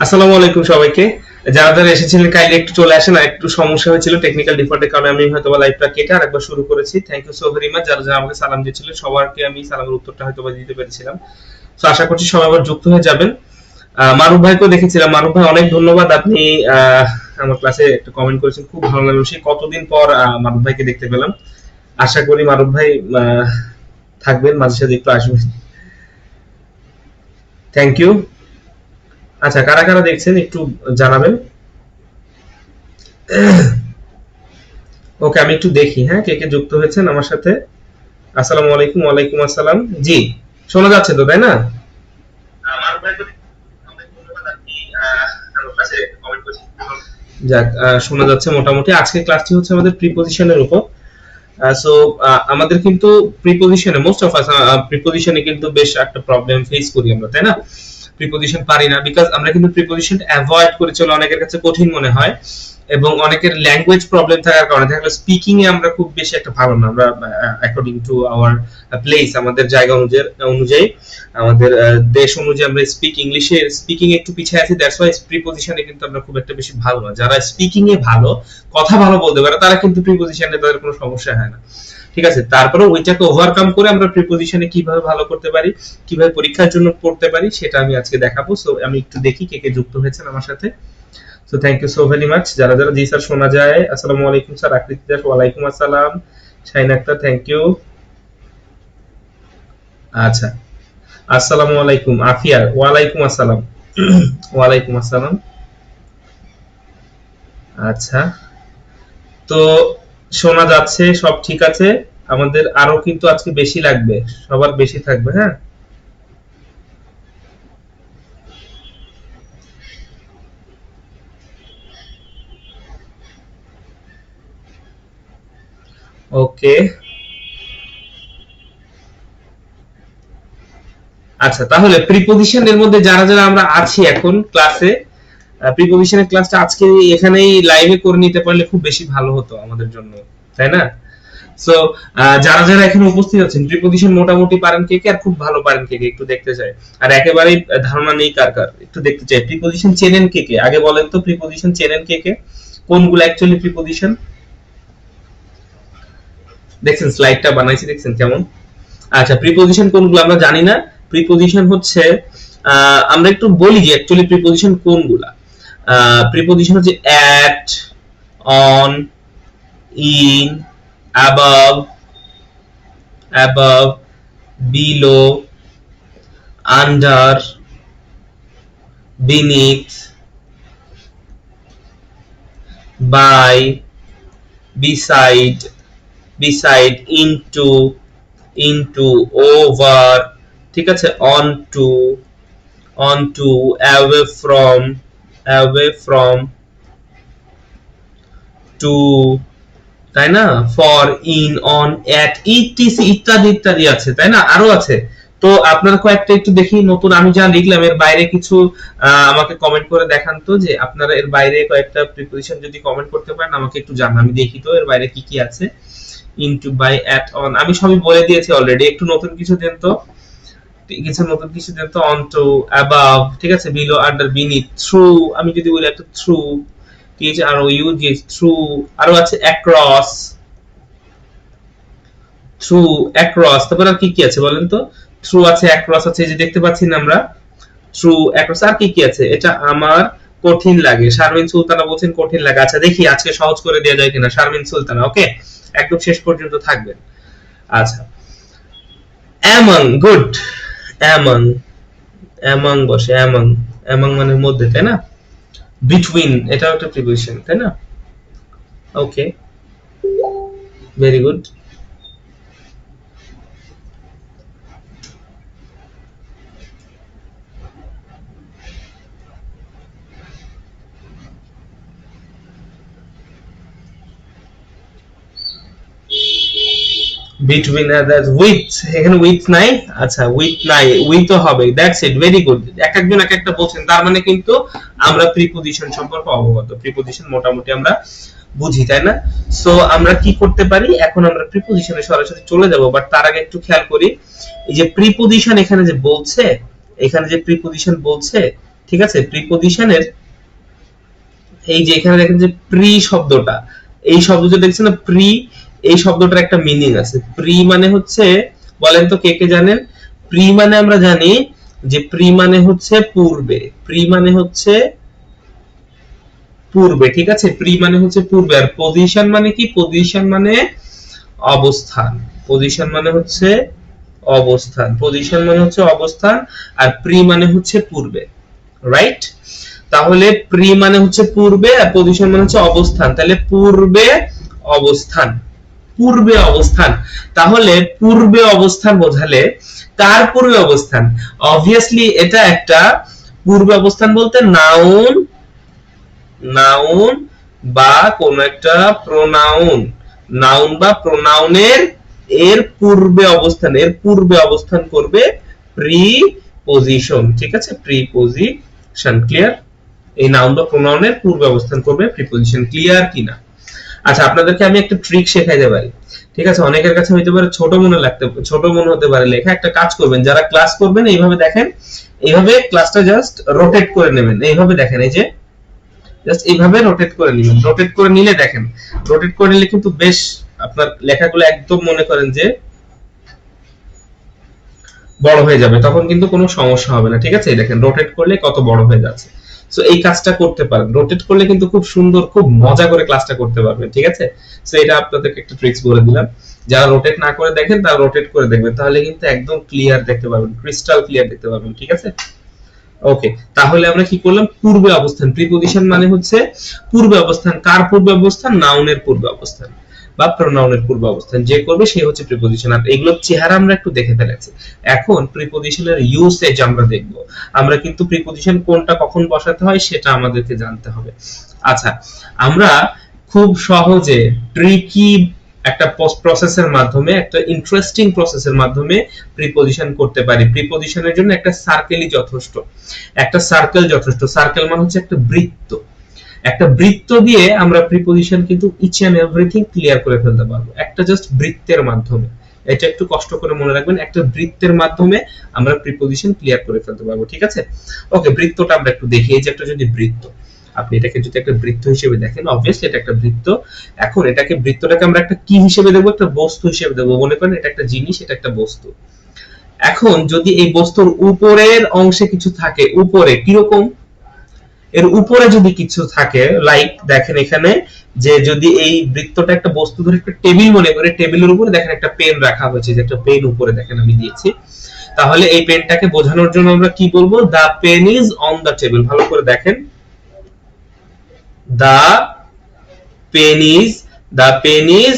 আসসালামু আলাইকুম সবাইকে। যারা যারা এসেছিলেন কাইন্ডলি একটু চলে আসেন, আর একটু সমস্যা হয়েছিল টেকনিক্যাল ডিফল্টের কারণে আমি হয়তোবা লাইভটা কেটে আরেকবার শুরু করেছি। Thank you so very much. যারা যারা আমাকে সালাম দিয়েছিলেন সবাইকে আমি সালামের উত্তরটা হয়তোবা দিতে পেরেছিলাম। তো আশা করছি সবাই আবার যুক্ত হয়ে যাবেন। মারুফ ভাইকেও দেখেছিলাম। মারুফ ভাই অনেক ধন্যবাদ, আপনি আমার ক্লাসে একটা কমেন্ট করেছেন, খুব ভালো লাগলো। সেই কতদিন পর মারুফ ভাইকে দেখতে পেলাম। আশা করি মারুফ ভাই থাকবেন, মাঝে সাঝে একটু আসবেন। Thank you. আচ্ছা, কারা কারা দেখছেন একটু জানাবেন। ওকে, আমি একটু দেখি হ্যাঁ কে কে যুক্ত হয়েছেন আমার সাথে। আসসালামু আলাইকুম। ওয়ালাইকুম আসসালাম। জি, শোনা যাচ্ছে তো তাই না? আমার ভাই তো অনেক ধন্যবাদ, আপনি আমার কাছে কমেন্ট করেছেন। যাক, শোনা যাচ্ছে মোটামুটি। আজকে ক্লাসটি হচ্ছে আমাদের প্রিপজিশনের উপর। সো আমাদের কিন্তু প্রিপজিশনে মোস্ট অফ আস প্রিপজিশনে কিন্তু বেশ একটা প্রবলেম ফেস করি আমরা, তাই না? প্রিপজিশন পারি না, বিকজ আমরা কিন্তু প্রিপজিশন অ্যাভয়েড করে চলে, অনেকের কাছে কঠিন মনে হয়, এবং অনেকের ল্যাঙ্গুয়েজ প্রবলেম থাকার কারণে দেখা গেল স্পিকিং এ আমরা খুব বেশি একটা ভালো না। আমরা অ্যাকর্ডিং টু আওয়ার প্লেস, আমাদের জায়গা অনুযায়ী আমাদের দেশ অনুযায়ী আমরা ইংলিশে স্পিকিং একটু পিছিয়ে আছি। দ্যাটস ওয়াই প্রিপজিশনে কিন্তু আমরা খুব একটা বেশি ভালো না। যারা স্পিকিং এ ভালো, কথা ভালো বলতে পারে, তারা কিন্তু প্রিপজিশনে তাদের কোনো সমস্যা হয় না। ঠিক আছে, তারপরে ওইটাকে ওভারকাম করে আমরা প্রিপজিশনে কিভাবে ভালো করতে পারি, কিভাবে পরীক্ষার জন্য পড়তে পারি, সেটা আমি আজকে দেখাবো। সো আমি একটু দেখি কে কে যুক্ত হয়েছেন আমার সাথে। So thank you so very much. যারা যারা, জি স্যার শোনা যায়। আসসালামু আলাইকুম স্যার। আকৃতি দাস, ওয়ালাইকুম আসসালাম। Shain Akter, thank you. আচ্ছা, আসসালামু আলাইকুম। আফিয়া, ওয়ালাইকুম আসসালাম। ওয়ালাইকুম আসসালাম। আচ্ছা, তো শোনা যাচ্ছে, সব ঠিক আছে। আমাদের আরো কিন্তু আজকে বেশি লাগবে, সবার বেশি থাকবে, হ্যাঁ। ওকে, আচ্ছা, তাহলে প্রিপজিশনের মধ্যে যারা যারা আমরা আছি এখন ক্লাসে, প্রিপজিশনের ক্লাসটা আজকে এখানেই লাইভে করে নিতে পারলে খুব বেশি ভালো হতো আমাদের জন্য, তাই না? সো যারা যারা এখানে উপস্থিত আছেন, প্রিপজিশন মোটামুটি পারেন কে কে, আর খুব ভালো পারেন কে কে, একটু দেখতে চাই। আর একেবারেই ধারণা নেই কার কার, একটু দেখতে চাই। প্রিপজিশন চেনেন কে কে, আগে বলেন তো। প্রিপজিশন চেনেন কে কে, কোনগুলো অ্যাকচুয়ালি প্রিপজিশন? দেখছেন স্লাইডটা বানাইছি, দেখছেন কেমন? আচ্ছা, প্রিপজিশন কোনগুলো আমরা জানি না। প্রিপজিশন হচ্ছে, আমরা একটু বলি যে অ্যাকচুয়ালি প্রিপজিশন কোনগুলা। প্রিপজিশন হচ্ছে at, on, in, above, below, under, beneath, by, into, over, ঠিক আছে, onto, away from, to, তাই না, for, in, on, at, etc ইত্যাদি ইত্যাদি আছে, তাই না? আরো আছে। তো আপনারা কয়েকটা একটু দেখি, নতুন আমি যা লিখলাম এর বাইরে কিছু আমাকে কমেন্ট করে দেখান তো, যে আপনারা এর বাইরে কয়েকটা প্রিপজিশন যদি কমেন্ট করতে পারেন আমাকে একটু জানান, আমি দেখি তো এর বাইরে কি কি আছে। ইনটু, বাই, এট, অন আমি সবই বলে দিয়েছি অলরেডি। একটু নতুন কিছু দেন তো, অন টু, অ্যাবাভ, ঠিক আছে, বিলো, আন্ডার, বিনিথ, থ্রু, আমি যদি বলি একটা থ্রু, থ্রু, আরো আছে অ্যাক্রস, তারপর আর কি কি আছে বলেন তো? থ্রু আছে, অ্যাক্রস আছে, যে দেখতে পাচ্ছি না আমরা, থ্রু, অ্যাক্রস, আর কি কি আছে? এটা আমার কঠিন লাগে। শারমিন সুলতানা বলছেন কঠিন লাগে। আচ্ছা, দেখি আজকে সহজ করে দেওয়া যায় কিনা। শারমিন সুলতানা, ওকে, একদম শেষ পর্যন্ত থাকবেন। আচ্ছা, অ্যামং, গুড। অ্যামং বসে, অ্যামং মানে মধ্যে, তাই না? বিটুইন, এটাও একটা প্রিপজিশন, তাই না? ওকে, ভেরি গুড। বিটুইন, উইথ, এখানে উইথ নাই। আচ্ছা, উইথ নাই, উইথও হবে। That's it, very good. এক একজন এক একটা বলছেন, তার মানে কিন্তু আমরা প্রিপজিশন সম্পর্কে অবগত। প্রিপজিশন মোটামুটি আমরা বুঝি, তাই না? সো আমরা কি করতে পারি, এখন আমরা প্রিপজিশনে সরাসরি চলে যাব, বাট তার আগে একটু খেয়াল করি এই যে প্রিপজিশন এখানে যে বলছে, এখানে যে প্রিপজিশন বলছে, ঠিক আছে, প্রিপজিশনের এই যে এখানে দেখেন যে প্রি শব্দটা, এই শব্দটা দেখছেন না প্রি, এই শব্দটার একটা মিনিং আছে। প্রি মানে হচ্ছে, বলেন তো কে কে জানেন? প্রি মানে আমরা জানি যে প্রি মানে হচ্ছে পূর্বে, প্রি মানে হচ্ছে পূর্বে, ঠিক আছে, প্রি মানে হচ্ছে পূর্বে। আর পজিশন মানে কি? পজিশন মানে অবস্থান, পজিশন মানে হচ্ছে অবস্থান, পজিশন মানে হচ্ছে অবস্থান, আর প্রি মানে হচ্ছে পূর্বে, রাইট? তাহলে প্রি মানে হচ্ছে পূর্বে আর পজিশন মানে হচ্ছে অবস্থান, তাহলে পূর্বে অবস্থান, পূর্বে অবস্থান। তাহলে পূর্বে অবস্থান বোঝালে কার পূর্বে অবস্থান? অবভিয়াসলি এটা একটা পূর্বে অবস্থান বলতে নাউন, নাউন বা কোন একটা প্রোনাউন, নাউন বা প্রোনাউনের এর পূর্বে অবস্থান, এর পূর্বে অবস্থান করবে প্রিপজিশন, ঠিক আছে, প্রিপজিশন, ক্লিয়ার? এই নাউন বা প্রোনাউনের পূর্বে অবস্থান করবে প্রিপজিশন, ক্লিয়ার কিনা? আচ্ছা, আপনাদেরকে আমি একটা ট্রিক শেখাইতে পারি, ঠিক আছে? অনেকের কাছে হইতে পারে ছোট মনে লাগতে, ছোট মনে হতে পারে লেখা। একটা কাজ করবেন, যারা ক্লাস করবেন এইভাবে দেখেন, এইভাবে ক্লাসটা জাস্ট রোটেট করে নেবেন, এইভাবে দেখেন, এই যে জাস্ট এইভাবে রোটেট করে নেবেন, রোটেট করে নিলে দেখেন, রোটেট করে নিলে কিন্তু বেশ আপনার লেখাগুলো একদম মনে করেন যে বড় হয়ে যাবে, তখন কিন্তু কোনো সমস্যা হবে না, ঠিক আছে? দেখেন রোটেট করলে কত বড় হয়ে যাচ্ছে। সো এই কাজটা করতে পারেন, রোটেট করলে কিন্তু খুব সুন্দর, খুব মজা করে ক্লাসটা করতে পারবেন, ঠিক আছে? সো এটা আপনাদেরকে একটা ট্রিক্স বলে দিলাম, যারা রোটেট না করে দেখেন তারা রোটেট করে দেখবেন, তাহলে কিন্তু একদম ক্লিয়ার দেখতে পাবেন, ক্রিস্টাল ক্লিয়ার দেখতে পাবেন, ঠিক আছে? ওকে, তাহলে আমরা কি করলাম? পূর্বে অবস্থান, প্রিপজিশন মানে হচ্ছে পূর্বে অবস্থান, কার পূর্বে অবস্থান? নাউনের পূর্বে অবস্থান বা প্রোনাউনের পূর্বে অবস্থান, যে করবে সে হচ্ছে প্রিপজিশন। আর এগুলোর চেহারা আমরা একটু দেখে ফেলেছি, এখন প্রিপজিশনের ইউসেজ আমরা দেখব। আমরা কিন্তু প্রিপজিশন কোনটা কখন বসাতে হয় সেটা আমাদেরকে জানতে হবে। আচ্ছা, আমরা খুব সহজে ট্রিকি একটা পোস্ট প্রসেসের মাধ্যমে, একটা ইন্টারেস্টিং প্রসেসের মাধ্যমে প্রিপজিশন করতে পারি। প্রিপজিশনের জন্য একটা সার্কেলই যথেষ্ট, একটা সার্কেল যথেষ্ট। সার্কেল মানে হচ্ছে একটা বৃত্ত, একটা বৃত্ত দিয়ে আমরা প্রিপজিশন কিন্তু ইচ এন্ড এভরিথিং ক্লিয়ার করে ফেলতে পারবো, একটা জাস্ট বৃত্তের মাধ্যমে। এটা একটু কষ্ট করে মনে রাখবেন, একটা বৃত্তের মাধ্যমে আমরা প্রিপজিশন ক্লিয়ার করে ফেলতে পারবো, ঠিক আছে? ওকে, বৃত্তটা আমরা একটু দেখি। এই যে একটা যদি বৃত্ত, আপনি এটাকে যদি একটা বৃত্ত হিসেবে দেখেন, অবভিয়াসলি এটা একটা বৃত্ত। এখন এটাকে, বৃত্তটাকে আমরা একটা কি হিসেবে দেখবো? একটা বস্তু হিসেবে দেখবো। মনে করেন এটা একটা জিনিস, এটা একটা বস্তু। এখন যদি এই বস্তুর উপরের অংশে কিছু থাকে, উপরে কিরকম, এর উপরে যদি কিছু থাকে, লাইক দেখেন এখানে যে যদি এই বৃত্তটা একটা বস্তু ধরে একটা টেবিল মনে করে, টেবিলের উপরে দেখেন একটা পেন রাখা হয়েছে, যে একটা পেন উপরে দেখেন আমি দিয়েছি, তাহলে এই পেনটাকে বোঝানোর জন্য আমরা কি বলবো? The pen is on the table. ভালো করে দেখেন, the pen is, the pen is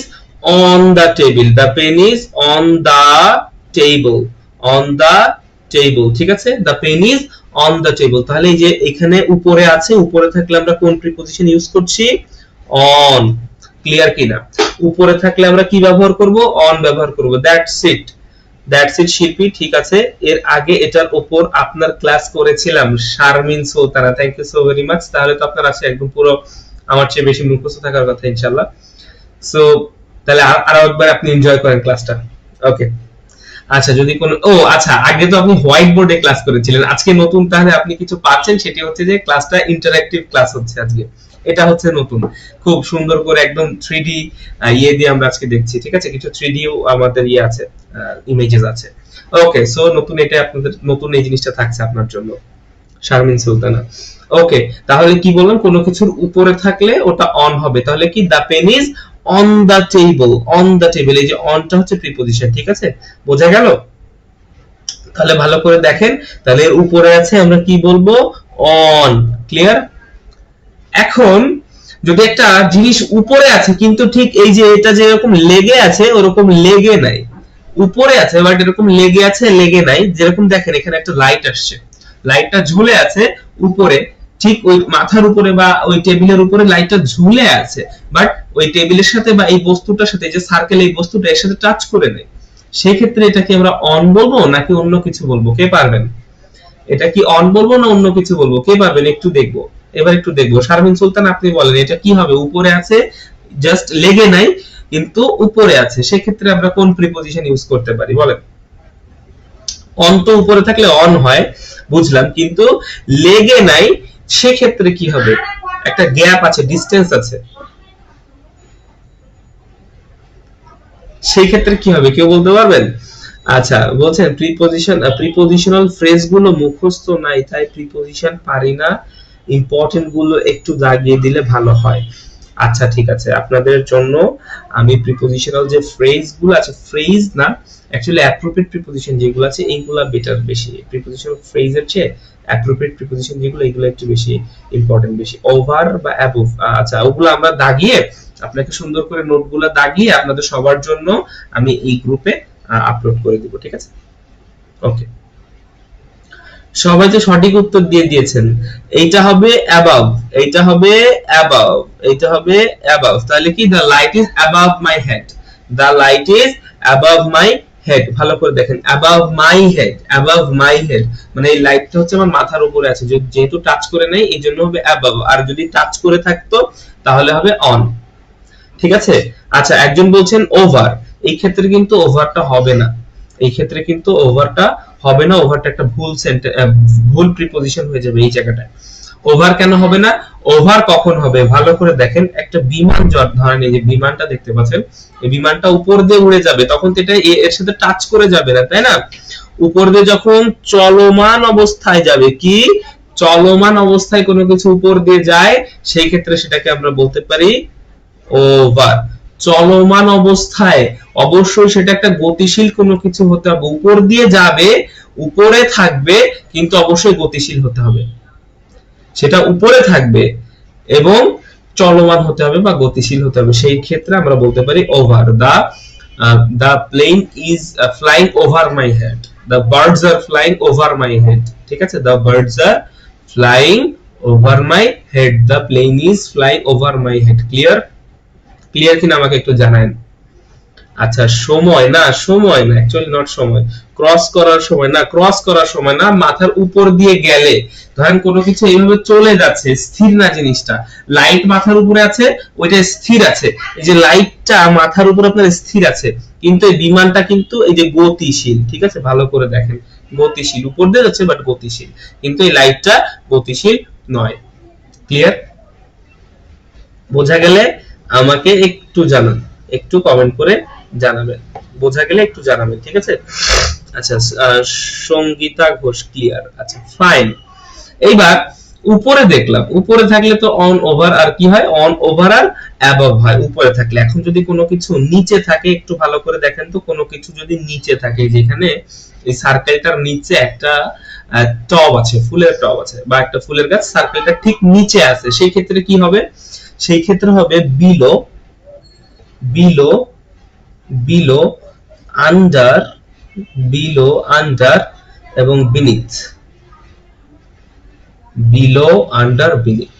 on the table, the pen is on the table, on the table, ঠিক আছে? The pen is on the table. তাহলে এই যে এখানে উপরে আছে, উপরে থাকলে আমরা কোন প্রিপজিশন ইউজ করছি? অন, ক্লিয়ার কিনা? উপরে থাকলে আমরা কি ব্যবহার করব? অন ব্যবহার করব। দ্যাটস ইট, দ্যাটস ইট শিল্পী, ঠিক আছে? এর আগে এটার উপর আপনার ক্লাস করেছিলাম Sharmin Sultana, thank you so very much. তাহলে তো আপনার আছে একদম পুরো আমার চেয়ে বেশি মুখস্থ থাকার কথা ইনশাআল্লাহ। সো তাহলে আরো একবার আপনি এনজয় করেন ক্লাসটা। ওকে, আচ্ছা, যদি কোন, ও আচ্ছা, আগে তো আপনি হোয়াইট বোর্ডে ক্লাস করেছিলেন, আজকে নতুন তাহলে আপনি কিছু পাচ্ছেন, সেটি হচ্ছে যে ক্লাসটা ইন্টারঅ্যাক্টিভ ক্লাস হচ্ছে আজকে, এটা হচ্ছে নতুন। খুব সুন্দর করে একদম 3D ইয়ে দিয়ে আমরা আজকে দেখছি, ঠিক আছে? কিছু 3D আমাদের ইয়ে আছে, ইমেজেস আছে। ওকে, সো নতুন, এটা আপনাদের নতুন এই জিনিসটা থাকছে আপনার জন্য, শারমিন সুলতানা। ওকে, তাহলে কি বললাম? কোনো কিছুর উপরে থাকলে ওটা অন হবে, তাহলে কি? The pen is on the table, on the table, এই যে অনটা হচ্ছে প্রিপজিশন, ঠিক আছে? বোঝা গেল? তাহলে ভালো করে দেখেন, তাহলে এর উপরে আছে, আমরা কি বলবো? On, clear? এখন যদি একটা জিনিস উপরে আছে কিন্তু ঠিক এই যে এটা যেরকম লেগে আছে ওরকম লেগে নাই, উপরে আছে বাট এরকম লেগে আছে লেগে নাই, যেরকম দেখেন এখানে একটা লাইট আসছে, লাইটটা ঝুলে আছে উপরে, ঠিক ওই মাথার উপরে বা ওই টেবিলের উপরে লাইটটা ঝুলে আছে, বাট ওই টেবিলের সাথে বা এই বস্তুটার সাথে, যে সার্কেল এই বস্তুটা এর সাথে টাচ করে নেই, সেক্ষেত্রে এটাকে আমরা অন বলবো নাকি অন্য কিছু বলবো? কে পারবেন? এটা কি অন বলবো না অন্য কিছু বলবো? কে পারবেন? একটু দেখবো, এবার একটু দেখবো। শারমিন সুলতান, আপনি বলেন এটা কি হবে? উপরে আছে জাস্ট লেগে নাই কিন্তু উপরে আছে, সেক্ষেত্রে আমরা কোন প্রিপজিশন ইউজ করতে পারি বলেন? অন তো উপরে থাকলে অন হয় বুঝলাম, কিন্তু লেগে নাই সেক্ষেত্রে কি হবে? একটা গ্যাপ আছে, ডিসটেন্স আছে, সেই ক্ষেত্রে কি হবে কেউ বলতে পারবেন? আচ্ছা বলছেন প্রিপজিশনাল ফ্রেজ গুলো মুখস্থ নাই তাই প্রিপজিশন পারি না, ইম্পর্টেন্ট গুলো একটু দাগিয়ে দিলে ভালো হয়। আচ্ছা ঠিক আছে, আপনাদের জন্য আমি প্রিপজিশনাল যে ফ্রেজ গুলো আছে, ফ্রেজ না অ্যাকচুয়ালি অ্যাপ্রোপ্রিয়েট প্রিপজিশন যেগুলো আছে এইগুলা বেটার, বেশি প্রিপজিশনাল ফ্রেজের চেয়ে অ্যাপ্রোপ্রিয়েট প্রিপজিশন যেগুলো এগুলো একটু বেশি ইম্পর্টেন্ট, বেশি ওভার বা অ্যাবোভ। আচ্ছা ওগুলো আমরা দাগিয়ে আপনাকে সুন্দর করে নোটগুলো দাগিয়ে আপনাদের সবার জন্য আমি এই গ্রুপে আপলোড করে দিব, ঠিক আছে? ওকে, সবাই তো সঠিক উত্তর দিয়ে দিয়েছেন। এইটা হবে অ্যাবাভ, এইটা হবে অ্যাবাভ, এইটা হবে অ্যাবাভ। তাহলে কি the light is above my head, the light is above my head. ভালো করে দেখেন, above my head, above my head মানে এই লাইটটা হচ্ছে আমার মাথার উপরে আছে, যেহেতু টাচ করে নাই এই জন্য হবে অ্যাবাভ, আর যদি টাচ করে থাকতো তাহলে হবে অন, ঠিক আছে? আচ্ছা একজন বলছেন ওভার, এই ক্ষেত্রে কিন্তু ওভারটা হবে না, এই ক্ষেত্রে কিন্তু ওভারটা হবে না, ওভারটা একটা ভুল প্রিপজিশন হয়ে যাবে এই জায়গাটায়। ওভার কেন হবে না? ওভার কখন হবে ভালো করে দেখেন, একটা বিমান ধরেন এই যে বিমানটা দেখতে পাচ্ছেন, এই বিমানটা উপর দিয়ে উড়ে যাবে তখন তো এটা এর সাথে টাচ করে যাবে না, তাই না? উপর দিয়ে যখন চলমান অবস্থায় যাবে, কি চলমান অবস্থায় কোনো কিছু উপর দিয়ে যায় সেই ক্ষেত্রে সেটাকে আমরা বলতে পারি ওভার। চলমান অবস্থায় অবশ্যই সেটা একটা গতিশীল কোনো কিছু হতে হবে, উপর দিয়ে যাবে, উপরে থাকবে, কিন্তু অবশ্যই গতিশীল হতে হবে, সেটা উপরে থাকবে এবং চলমান হতে হবে বা গতিশীল হতে হবে, সেই ক্ষেত্রে আমরা বলতে পারি over. The plane is flying over my head, the birds are flying over my head, ঠিক আছে? The birds are flying over my head, the plane is flying over my head. Clear? Clear কিনা আমাকে একটু জানান। আচ্ছা সময় না, সময় না অ্যাকচুয়ালি নট সময়, ক্রস করার সময় না, ক্রস করার সময় না, মাথার উপর দিয়ে গেলে ধরেন কোনো কিছু এইভাবে চলে যাচ্ছে, স্থির না জিনিসটা, লাইট মাথার উপরে আছে ওইটা স্থির আছে, এই যে লাইটটা মাথার উপর আপনার স্থির আছে, কিন্তু এই বিমানটা কিন্তু এই যে গতিশীল, ঠিক আছে? ভালো করে দেখেন, গতিশীল, উপর দিয়ে যাচ্ছে বাট গতিশীল, কিন্তু এই লাইটটা গতিশীল নয়। ক্লিয়ার? বোঝা গেলে আমাকে একটু জানান, একটু কমেন্ট করে জানাবেন, বোঝা গেলে একটু জানাবেন, ঠিক আছে? আচ্ছা সঙ্গীতা ঘোষ ক্লিয়ার, আচ্ছা ফাইন। এইবার উপরে দেখলাম, উপরে থাকলে তো অন ওভার আর কি হয়, অন ওভার আর অ্যাবভ হয় উপরে থাকলে। এখন যদি কোনো কিছু নিচে থাকে একটু ভালো করে দেখেন তো, কোনো কিছু যদি নিচে থাকে, যেখানে এই সার্কেলটার নিচে একটা টব আছে, ফুলের টব আছে বা একটা ফুলের গাছ, সার্কেলটা ঠিক নিচে আছে, সেই ক্ষেত্রে কি হবে? সেই ক্ষেত্রে হবে below, below, below, under, below, under এবং বিনিথ, বিলো, আন্ডার, বিনিথ।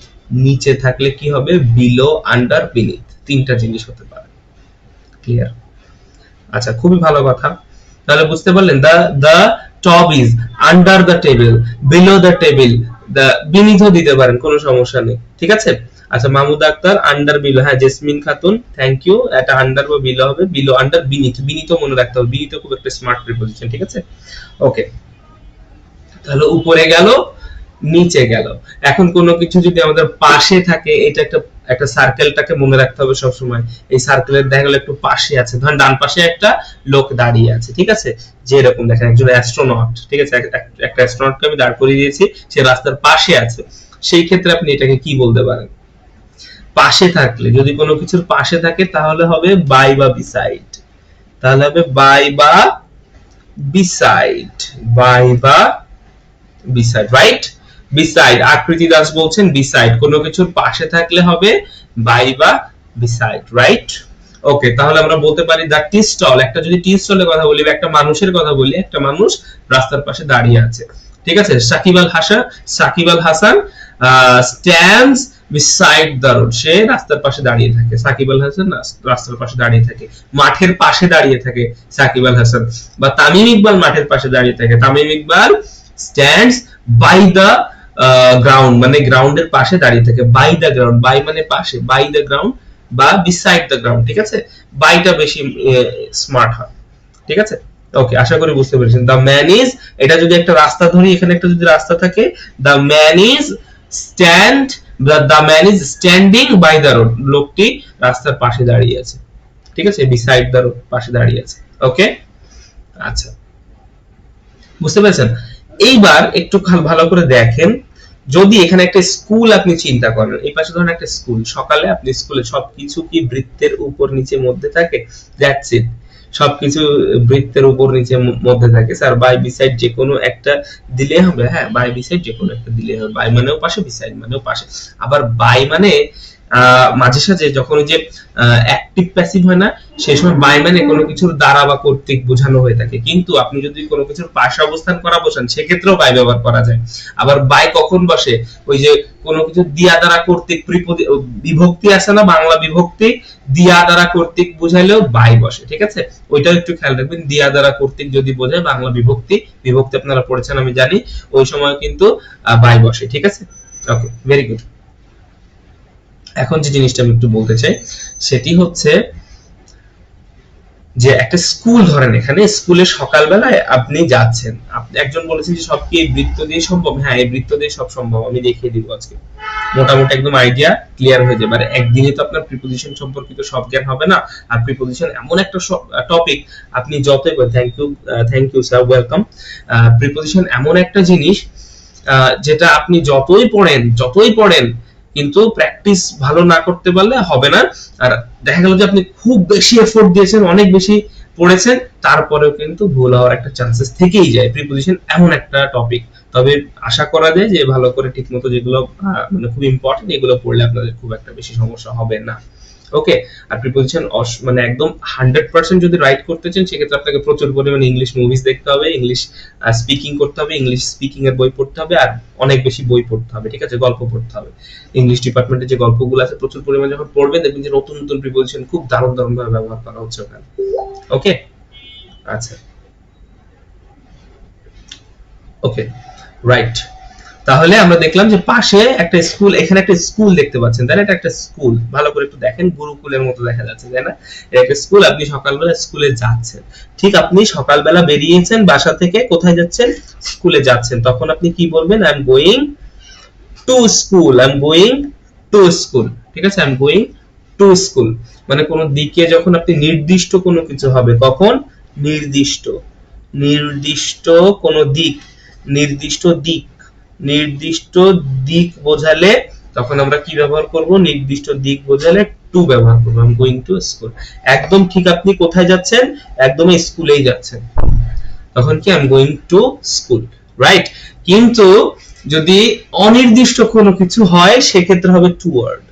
নিচে থাকলে কি হবে? বিলো, আন্ডার, বিনিথ, তিনটা জিনিস হতে পারে। ক্লিয়ার? আচ্ছা খুবই ভালো কথা, তাহলে বুঝতে পারলেন the top is under the table, below the table, the beneath ও দিতে পারেন, কোনো সমস্যা নেই, ঠিক আছে? আচ্ছা মাহমুদ আক্তার আন্ডার বিলো, হ্যাঁ জেসমিন খাতুন থ্যাংক ইউ, এটা আন্ডার বা বিলো হবে, বিলো আন্ডার বিনিথ, বিনিথ মনে রাখতে হবে, বিনিথ খুব একটা স্মার্ট প্রিপজিশন, ঠিক আছে? ওকে, তাহলে উপরে গেল, নিচে গেল। এখন কোনো কিছু যদি আমাদের পাশে থাকে, এটা একটা একটা সার্কেলটাকে মনে রাখতে হবে সব সময়, এই সার্কেলের দেখা গেল একটু পাশে আছে, ধরেন ডান পাশে একটা লোক দাঁড়িয়ে আছে, ঠিক আছে? যে এরকম দেখেন একজন অ্যাস্ট্রোনট, ঠিক আছে? একটা অ্যাস্ট্রোনটকে আমি দাঁড় করিয়ে দিয়েছি, সে রাস্তার পাশে আছে, সেই ক্ষেত্রে আপনি এটাকে কি বলতে পারেন? পাশে থাকলে, যদি কোনো কিছুর পাশে থাকে তাহলে হবে বাই বা বিসাইড, তাহলে হবে বাই বা বিসাইড, বাই বা বিসাইড, রাইট? বিসাইড, আকৃতি দাস বলছেন বিসাইড, কোনো কিছুর পাশে থাকলে হবে বাই বা বিসাইড, রাইট? ওকে, তাহলে আমরা বলতে পারি দা টি স্টল, একটা যদি টি স্টলের কথা বলি, একটা মানুষের কথা বলি, একটা মানুষ রাস্তার পাশে দাঁড়িয়ে আছে, ঠিক আছে? Shakib Al Hasan, Shakib Al Hasan stands beside the road, সে রাস্তার পাশে দাঁড়িয়ে থাকে, সাকিব আল হাসান রাস্তার পাশে দাঁড়িয়ে থাকে। মাঠের পাশে দাঁড়িয়ে থাকে সাকিব আল হাসান, বা তামিম ইকবাল মাঠের পাশে দাঁড়িয়ে থাকে, Tamim Iqbal stands by the ground, মানে গ্রাউন্ডের পাশে দাঁড়িয়ে থাকে, বাই দ্য গ্রাউন্ড, বাই মানে পাশে, বাই দ্য গ্রাউন্ড বা বিসাইড দ্য গ্রাউন্ড, ঠিক আছে, বাইটা বেশি স্মার্ট হয়, ঠিক আছে। ওকে, আশা করি বুঝতে পেরেছেন। দ্য ম্যান ইজ, এটা যদি একটা রাস্তা ধরি, এখানে একটা যদি রাস্তা থাকে, the man is stand, the man is standing by the road, লোকটি রাস্তার পাশে দাঁড়িয়ে আছে, ঠিক আছে, বিসাইড দ্য রোড, পাশে দাঁড়িয়ে আছে। ওকে, আচ্ছা, বুঝতে পেরেছেন। এইবার একটু ভালো করে দেখেন, যদি এখানে একটা স্কুল আপনি চিন্তা করেন, এই পাশে ধরেন একটা স্কুল, সকালে আপনি স্কুলে সবকিছু কি বৃত্তের উপর নিচে মধ্যে থাকে? দ্যাটস ইট, সবকিছু বৃত্তের উপর নিচে মধ্যে থাকে। স্যার বাই বিসাইড যে কোনো একটা দিলে হবে? হ্যাঁ, বাই বিসাইড যে কোনো একটা দিলে হবে। বাই মানেও পাশে, বিসাইড মানেও পাশে। আবার বাই মানে মাঝে সাঝে যখন ওই যে অ্যাক্টিভ প্যাসিভ হয় না, সেই সময় বাই মানে কোনো কিছুর দ্বারা বা কর্তৃক বোঝানো হয়ে থাকে। কিন্তু আপনি যদি কোনো কিছুর পাশে অবস্থান করা বোঝান, সেক্ষেত্রেও বাই ব্যবহার করা যায়। আবার বাই কখন বসে? ওই যে কোনো কিছু দিয়া দ্বারা কর্তৃক বিভক্তি আছে না, বাংলা বিভক্তি, দিয়া দ্বারা কর্তৃক বোঝাইলেও বাই বসে, ঠিক আছে। ওইটাও একটু খেয়াল রাখবেন, দিয়া দ্বারা কর্তৃক যদি বোঝায় বাংলা বিভক্তি, বিভক্তি আপনারা পড়েছেন আমি জানি, ওই সময় কিন্তু বাই বসে, ঠিক আছে। ওকে, ভেরি গুড। এখন যে জিনিসটা আমি একটু বলতে চাই সেটি হচ্ছে যে একটা স্কুল ধরেন, এখানে স্কুলে সকালবেলায় আপনি যাচ্ছেন, আপনি একজন বলেছেন যে সব কি এই বৃত্ত দিয়ে সম্ভব? হ্যাঁ, এই বৃত্ত দিয়ে সব সম্ভব, আমি দেখিয়ে দিব আজকে, মোটামুটি একদম আইডিয়া ক্লিয়ার হয়ে যাবে। আর একদিনে তো আপনার প্রিপোজিশন সম্পর্কিত সব জ্ঞান হবে না। আর প্রিপোজিশন এমন একটা টপিক, আপনি যতই, thank you sir, welcome. Preposition এমন একটা জিনিস যেটা আপনি যতই পড়েন কিন্তু প্র্যাকটিস ভালো না করতে পারলে হবে না। আর দেখা গেল যে আপনি খুব বেশি এফোর্ট দিয়েছেন, অনেক বেশি পড়েছেন, তারপরেও কিন্তু ভুল হওয়ার একটা চান্সেস থেকেই যায়। প্রিপোজিশন এমন একটা টপিক, তবে আশা করা যায় যে ভালো করে ঠিকমতো যেগুলো মানে খুব ইম্পর্টেন্ট, এগুলো পড়লে আপনাদের খুব একটা বেশি সমস্যা হবে না। ওকে, আর প্রিপোজিশন মানে একদম 100% যদি রাইট করতে চান, সেক্ষেত্রে আপনাকে প্রচুর পরিমাণে ইংলিশ মুভিজ দেখতে হবে, ইংলিশ স্পিকিং করতে হবে, ইংলিশ স্পিকিং এর বই পড়তে হবে, আর অনেক বেশি বই পড়তে হবে, ঠিক আছে, গল্প পড়তে হবে। ইংলিশ ডিপার্টমেন্টে যে গল্পগুলো আছে প্রচুর পরিমাণে যখন পড়বেন, দেখবেন যে নতুন নতুন প্রিপোজিশন খুব দারুণ দারুণ ভাবে ব্যবহার করা হচ্ছে ওখানে। ওকে, আচ্ছা, ওকে, রাইট। তাহলে আমরা দেখলাম যে পাশে একটা স্কুল, এখানে একটা স্কুল দেখতে পাচ্ছেন, তাই না? এটা একটা স্কুল, ভালো করে একটু দেখেন, গুরুকুলের মতো দেখা যাচ্ছে, তাই না? এটা একটা স্কুল, আপনি সকালবেলা স্কুলে যাচ্ছেন। ঠিক, আপনি সকালবেলা বেরিয়েছেন বাসা থেকে, কোথায় যাচ্ছেন? স্কুলে যাচ্ছেন। তখন আপনি কি বলবেন? I am going to school, I am going to school, ঠিক আছে, I am going to school. মানে কোন দিকে যখন আপনি নির্দিষ্ট কোনো কিছু হবে, কখন? নির্দিষ্ট, নির্দিষ্ট কোন দিক, নির্দিষ্ট দিক, নির্দিষ্ট দিক বোঝালে তখন আমরা কি ব্যবহার করব? নির্দিষ্ট দিক বোঝালে টু ব্যবহার করব। I am going to school. একদম ঠিক, আপনি কোথায় যাচ্ছেন? একদম স্কুলেই যাচ্ছেন, তখন কি? I am going to school, right. কিন্তু যদি অনির্দিষ্ট কোনো কিছু হয়, সেক্ষেত্রে হবে টু ওয়ার্ড,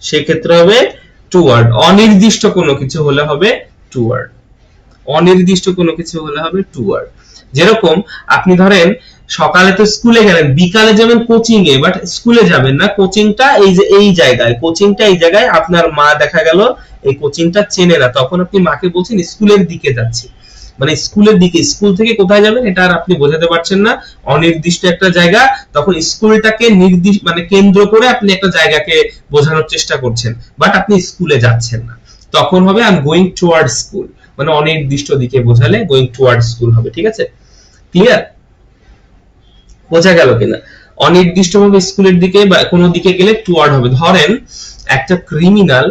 সেক্ষেত্রে হবে টু ওয়ার্ড। অনির্দিষ্ট কোনো কিছু হলে হবে টু ওয়ার্ড, অনির্দিষ্ট কোনো কিছু হলে হবে টু ওয়ার্ড। যেরকম আপনি ধরেন সকালে তো স্কুলে গেলেন, বিকালে যাবেন কোচিং এ, বাট স্কুলে যাবেন না। কোচিংটা এই যে এই জায়গায়, কোচিংটা এই জায়গায়, আপনার মা দেখা গেল এই কোচিংটা চেনে না, তখন আপনি মাকে বলছেন স্কুলের দিকে যাচ্ছি, মানে স্কুলের দিকে, স্কুল থেকে কোথায় যাবেন এটা আর আপনি বোঝাতে পারছেন না, অনির্দিষ্ট একটা জায়গা, তখন স্কুলটাকে নির্দিষ্ট মানে কেন্দ্র করে আপনি একটা জায়গাকে বোঝানোর চেষ্টা করছেন, বাট আপনি স্কুলে যাচ্ছেন না, তখন হবে I am going toward school, মানে অনির্দিষ্ট দিকে বোঝালে গোইং টুয়ার্ড স্কুল হবে, ঠিক আছে, ক্লিয়ার? বোঝা গেল কিনা? অনির্দিষ্টভাবে স্কুলের দিকে বা কোনো দিকে গেলে টুয়ার্ড হবে। ধরেন একটা ক্রিমিনাল,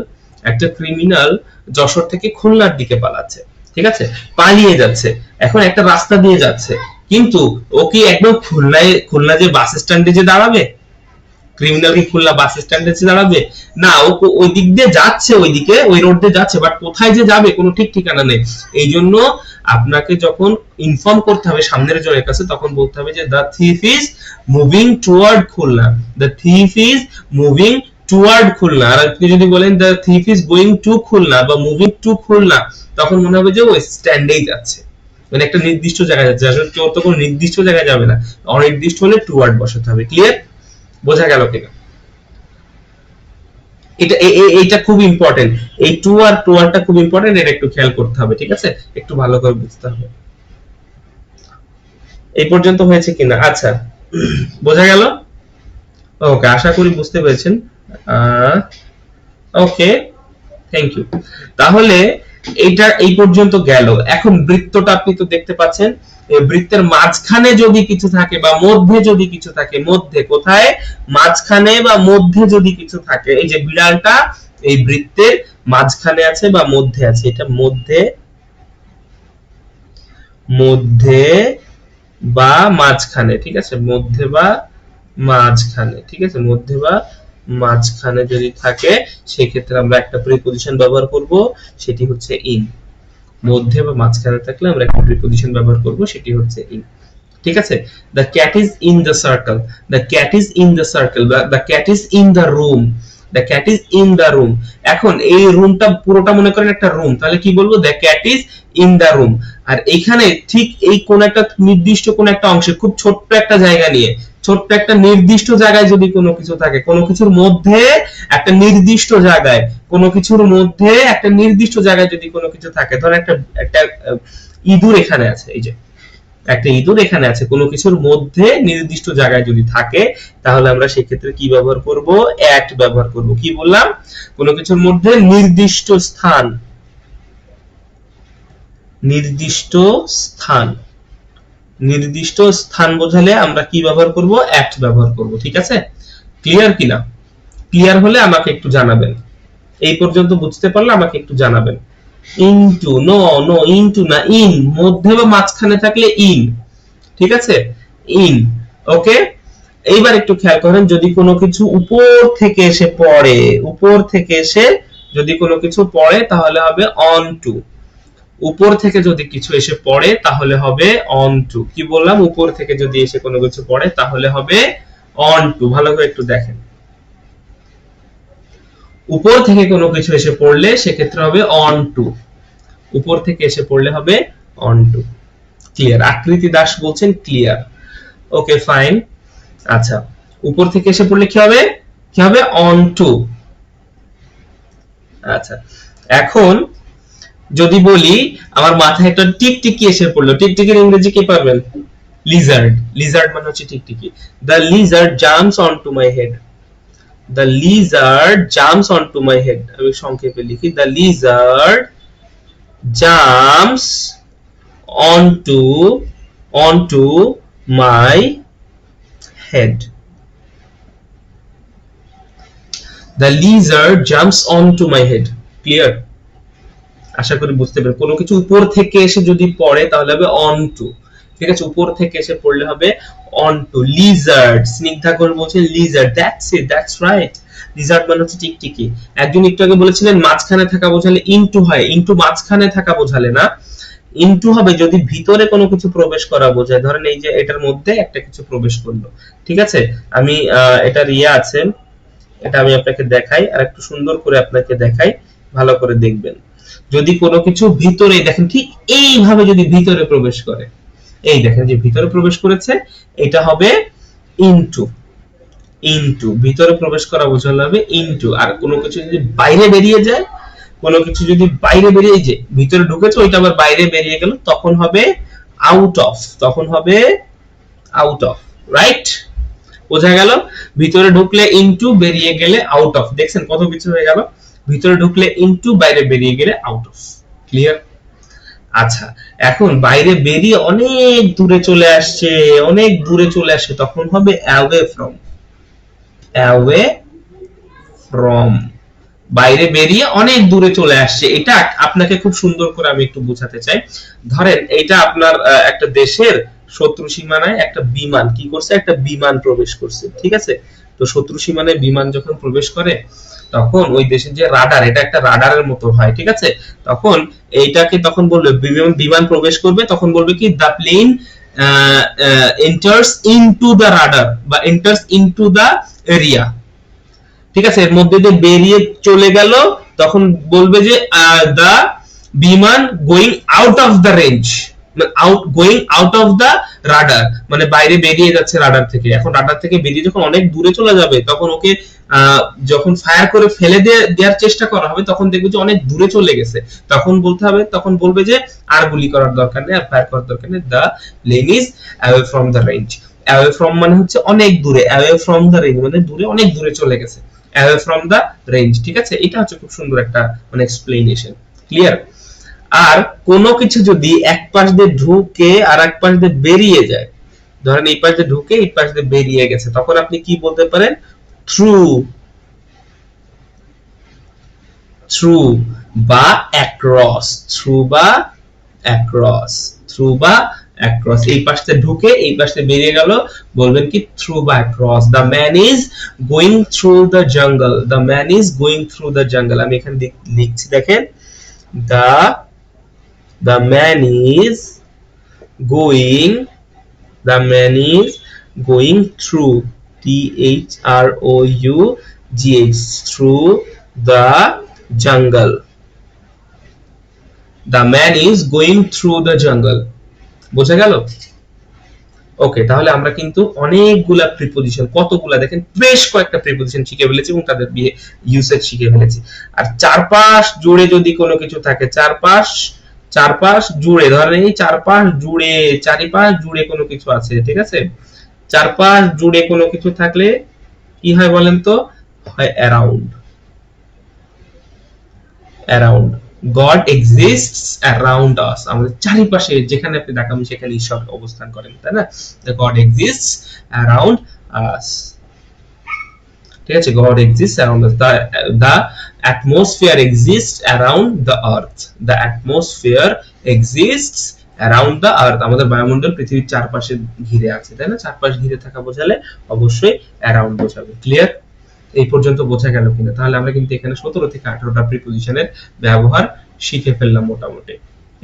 একটা ক্রিমিনাল যশোর থেকে খুলনার দিকে পালাচ্ছে, ঠিক আছে, পালিয়ে যাচ্ছে, এখন একটা রাস্তা দিয়ে যাচ্ছে, কিন্তু ও কি একদম খুলনা যে বাস স্ট্যান্ডে যে দাঁড়াবে? ক্রিমিনাল কি খুলনা বাস স্ট্যান্ডে যে দাঁড়াবে? না, ও ওই দিক দিয়ে যাচ্ছে, ওইদিকে ওই রোড দিয়ে যাচ্ছে, বাট কোথায় যে যাবে কোনো ঠিক ঠিকানা নেই। এই জন্য আপনাকে যখন ইনফর্ম করতে হবে সামনের জনের কাছে, তখন বলতে হবে যে the thief is moving toward Khulna, the thief is moving toward Khulna. আর আপনি যদি বলেন the thief is going to Khulna বা মুভিং টু খুলনা, তখন মনে হবে যে ও স্ট্যান্ডেই যাচ্ছে, মানে একটা নির্দিষ্ট জায়গায় যাচ্ছে। আসলে চোর তো কোনো নির্দিষ্ট জায়গায় যাবে না, অনির্দিষ্ট হলে টুয়ার্ড বসাতে হবে। ক্লিয়ার? বোঝা গেল কিনা? এটা এইটা খুব ইম্পর্টেন্ট, এই টু আর টুয়ারটা খুব ইম্পর্টেন্ট, এটা একটু খেয়াল করতে হবে, ঠিক আছে, একটু ভালো করে বুঝতে হবে। এই পর্যন্ত হয়েছে কিনা? আচ্ছা, বোঝা গেল? ওকে, আশা করি বুঝতে পেরেছেন। ওকে, থ্যাংক ইউ। তাহলে এইটা এই পর্যন্ত গেল। এখন বৃত্তটা আপনি তো দেখতে পাচ্ছেন, এই বৃত্তের মাঝখানে যদি কিছু থাকে বা মধ্যে যদি কিছু থাকে, মধ্যে কোথায়, মাঝখানে বা মধ্যে যদি কিছু থাকে, এই যে বিড়ালটা এই বৃত্তের মাঝখানে আছে বা মধ্যে আছে, এটা মধ্যে, মধ্যে বা মাঝখানে, ঠিক আছে, মধ্যে বা মাঝখানে, ঠিক আছে, মধ্যে বা মাঝখানে যদি থাকে সেক্ষেত্রে আমরা একটা প্রিপজিশন ব্যবহার করব, সেটি হচ্ছে ইন। মধ্যে বা মাঝখানে থাকলে আমরা একটা প্রিপজিশন ব্যবহার করব, সেটি হচ্ছে ইন। ঠিক আছে, the cat is in the circle, the cat is in the circle, the cat is in the room, the cat is in the room. এখন এই রুমটা পুরোটা মনে করেন একটা রুম, তাহলে কি বলবো, the cat is in the room. আর এইখানে ঠিক এই কোন একটা নির্দিষ্ট কোন একটা অংশে, খুব ছোট্ট একটা জায়গা নিয়ে, ছোট্ট একটা নির্দিষ্ট জায়গায় যদি কোনো কিছু থাকে, কোনো কিছুর মধ্যে একটা নির্দিষ্ট জায়গায়, কোনো কিছুর মধ্যে একটা নির্দিষ্ট জায়গায় যদি কোনো কিছু থাকে, ধর একটা একটা ইঁদুর এখানে আছে, এই যে একটা ইঁদুর এখানে আছে, কোনো কিছুর মধ্যে নির্দিষ্ট জায়গায় যদি থাকে, তাহলে আমরা সেক্ষেত্রে কি ব্যবহার করব, অ্যাট ব্যবহার করব। কি বললাম, কোনো কিছুর মধ্যে নির্দিষ্ট স্থান, নির্দিষ্ট স্থান, নির্দিষ্ট স্থান বোঝালে আমরা কি ব্যবহার করব, অ্যাট ব্যবহার করব। ঠিক আছে, ক্লিয়ার কিনা? ক্লিয়ার হলে আমাকে একটু জানাবেন। এই পর্যন্ত বুঝতে পারলে আমাকে একটু জানাবেন। ইনটু, নো নো, ইনটু না, ইন, মধ্যে বা মাঝখানে থাকলে ইন, ঠিক আছে, ইন। ওকে, এইবার একটু খেয়াল করেন, যদি কোনো কিছু উপর থেকে এসে পড়ে, উপর থেকে এসে যদি কোনো কিছু পড়ে তাহলে হবে অন টু। উপর থেকে যদি কিছু এসে পড়ে তাহলে হবে অন টু। কি বললাম, উপর থেকে যদি এসে কোনো কিছু পড়ে তাহলে হবে অন টু। ভালো করে একটু দেখেন, উপর থেকে কোনো কিছু এসে পড়লে সেক্ষেত্রে হবে অন টু, উপর থেকে এসে পড়লে হবে অন টু। ক্লিয়ার? আকৃতি দাস বলছেন ক্লিয়ার। Okay fine. আচ্ছা, উপর থেকে এসে পড়লে কি হবে, কি হবে, অন টু। আচ্ছা, এখন যদি বলি আমার মাথায় একটা টিকটিকি এসে পড়লো, টিকটিকির ইংরেজি কি পারবেন, লিজার্ড। লিজার্ড মানে হচ্ছে টিকটিকি। The Lizaad jumps অনটু my head, the Lizaad jumps অনটু my head. আমি সংক্ষেপে লিখি, the Lizaad jumps onto onto my head, the lizard jumps onto my head. Clear? আশা করি বুঝতে পেরেছেন। কোনো কিছু উপর থেকে এসে যদি পড়ে তাহলে হবে onto, ঠিক আছে, উপর থেকে এসে পড়লে হবে onto। লিজার্ড, স্নিগ্ধা করে বলছে Lizaad, that's it, that's right. Lizaad মানে হচ্ছে টিকটিকি। একজন একটু আগে বলেছিলেন মাঝখানে থাকা বোঝালে ইনটু হয়, ইনটু মাঝখানে থাকা বোঝালে না, ইনটু হবে যদি ভিতরে কোনো কিছু প্রবেশ করা বোঝায়। ধরেন এই যে এটার মধ্যে একটা কিছু প্রবেশ করলো, ঠিক আছে, আমি এটার ইয়ে আছে, এটা আমি আপনাকে দেখাই, আর একটু সুন্দর করে আপনাকে দেখাই, ভালো করে দেখবেন। যদি কোনো কিছু ভিতরে দেখেন, ঠিক এইভাবে যদি ভিতরে প্রবেশ করে, এই দেখেন যে ভিতরে প্রবেশ করেছে, এটা হবে ইনটু। ইনটু ভিতরে প্রবেশ করা বোঝালে হবে ইনটু। আর কোনো কিছু যদি বাইরে বেরিয়ে যায়, কোনো কিছু যদি বাইরে বেরিয়ে, যে ভিতরে ঢুকেছে ওইটা আবার বাইরে বেরিয়ে গেল, তখন হবে আউট অফ, তখন হবে আউট অফ। রাইট? বোঝা গেল? ভিতরে ঢুকলে ইনটু, বেরিয়ে গেলে আউট অফ। দেখছেন কত কিছু হয়ে গেল, ভিতরে ঢুকলে ইনটু, বাইরে বেরিয়ে গেলে আউট অফ। ক্লিয়ার? আচ্ছা, এখন বাইরে বেরিয়ে অনেক দূরে চলে আসছে, অনেক দূরে চলে আসছে, তখন হবে অ্যাওয়ে ফ্রম। অ্যাওয়ে ফ্রম, বাইরে বেরিয়ে অনেক দূরে চলে আসছে। এটা আপনাকে খুব সুন্দর করে আমি একটু বোঝাতে চাই। ধরেন এটা আপনার একটা দেশের শত্রু সীমানায় একটা বিমান কি করছে, একটা বিমান প্রবেশ করছে, ঠিক আছে। তো শত্রু সীমানায় বিমান যখন প্রবেশ করে তখন ওই দেশের যে রাডার, এটা একটা রাডারের মতো হয়, ঠিক আছে। তখন এইটাকে তখন বলবে, বিমান প্রবেশ করবে তখন বলবে কি, the plane enters into the radar বা এন্টার্স ইনটু দ্য এরিয়া, ঠিক আছে, এর মধ্যে দিয়ে বেরিয়ে চলে গেল, তখন বলবে যে the biman going out of the range, going out of the radar, মানে বাইরে বেরিয়ে যাচ্ছে রাডার থেকে। এখন রাডার থেকে বেরিয়ে যখন অনেক দূরে চলে যাবে, তখন ওকে যখন ফায়ার করে ফেলে দেওয়ার চেষ্টা করা হবে, তখন দেখবে যে অনেক দূরে চলে গেছে, তখন বলতে হবে, তখন বলবে যে আর গুলি করার দরকার নেই, আর ফায়ার করার দরকার নেই, the plane is away from the range. Away from মানে হচ্ছে অনেক দূরে, অ্যাওয়ে ফ্রম দা রেঞ্জ মানে দূরে, অনেক দূরে চলে গেছে। away from the range, ঠিক আছে? এটা হচ্ছে খুব সুন্দর একটা মানে এক্সপ্লেনেশন, ক্লিয়ার? আর কোনো কিছু যদি এক পাশ দিয়ে ঢুকে আর এক পাশ দিয়ে বেরিয়ে যায়, ধরেন এই পাশ দিয়ে ঢুকে এই পাশ দিয়ে বেরিয়ে গেছে, তখন আপনি কি বলতে পারেন? থ্রু, থ্রু বা অ্যাক্রস, থ্রু বা অ্যাক্রস, থ্রু বা অ্যাক্রস, এই পাশে ঢুকে এই পাশে বেরিয়ে গেল, বলবেন কি? থ্রু বা across. The man is going through the jungle, the man is going through the jungle. আমি এখানে লিখছি, দেখেন, the man is going, the man is going through, THROUGH, through the jungle, the man is going through the jungle, বোঝা গেল? ওকে, তাহলে আমরা কিন্তু অনেকগুলা প্রিপজিশন, কতগুলা দেখেন, বেশ কয়েকটা প্রিপজিশন শিখে ফেলেছি এবং তাদের ইউসেজ শিখে ফেলেছি। আর চারপাশ জুড়ে যদি কোনো কিছু থাকে, চারপাশ জুড়ে, ধরেন এই চারপাশ জুড়ে, চারিপাশ জুড়ে কোনো কিছু আছে, ঠিক আছে? চারপাশ জুড়ে কোনো কিছু থাকলে কি হয় বলেন তো? হয় around, around. God exists around us, আমাদের চারিপাশে যেখানে আপনি তাকাবেন সেখানে ঈশ্বর অবস্থান করেন, তাই না? God exists around us, ঠিক আছে? God exists around us. The atmosphere exists around the earth, the atmosphere exists around the earth, আমাদের বায়ুমণ্ডল পৃথিবীর চারপাশে ঘিরে আছে, তাই না? চারপাশ ঘিরে থাকা বোঝালে অবশ্যই অ্যারাউন্ড বোঝাবে, ক্লিয়ার? এই পর্যন্ত বোঝা গেল কিনা? তাহলে আমরা কিন্তু এখানে 17 থেকে 18টা প্রিপজিশনের ব্যবহার শিখে ফেললাম মোটামুটি।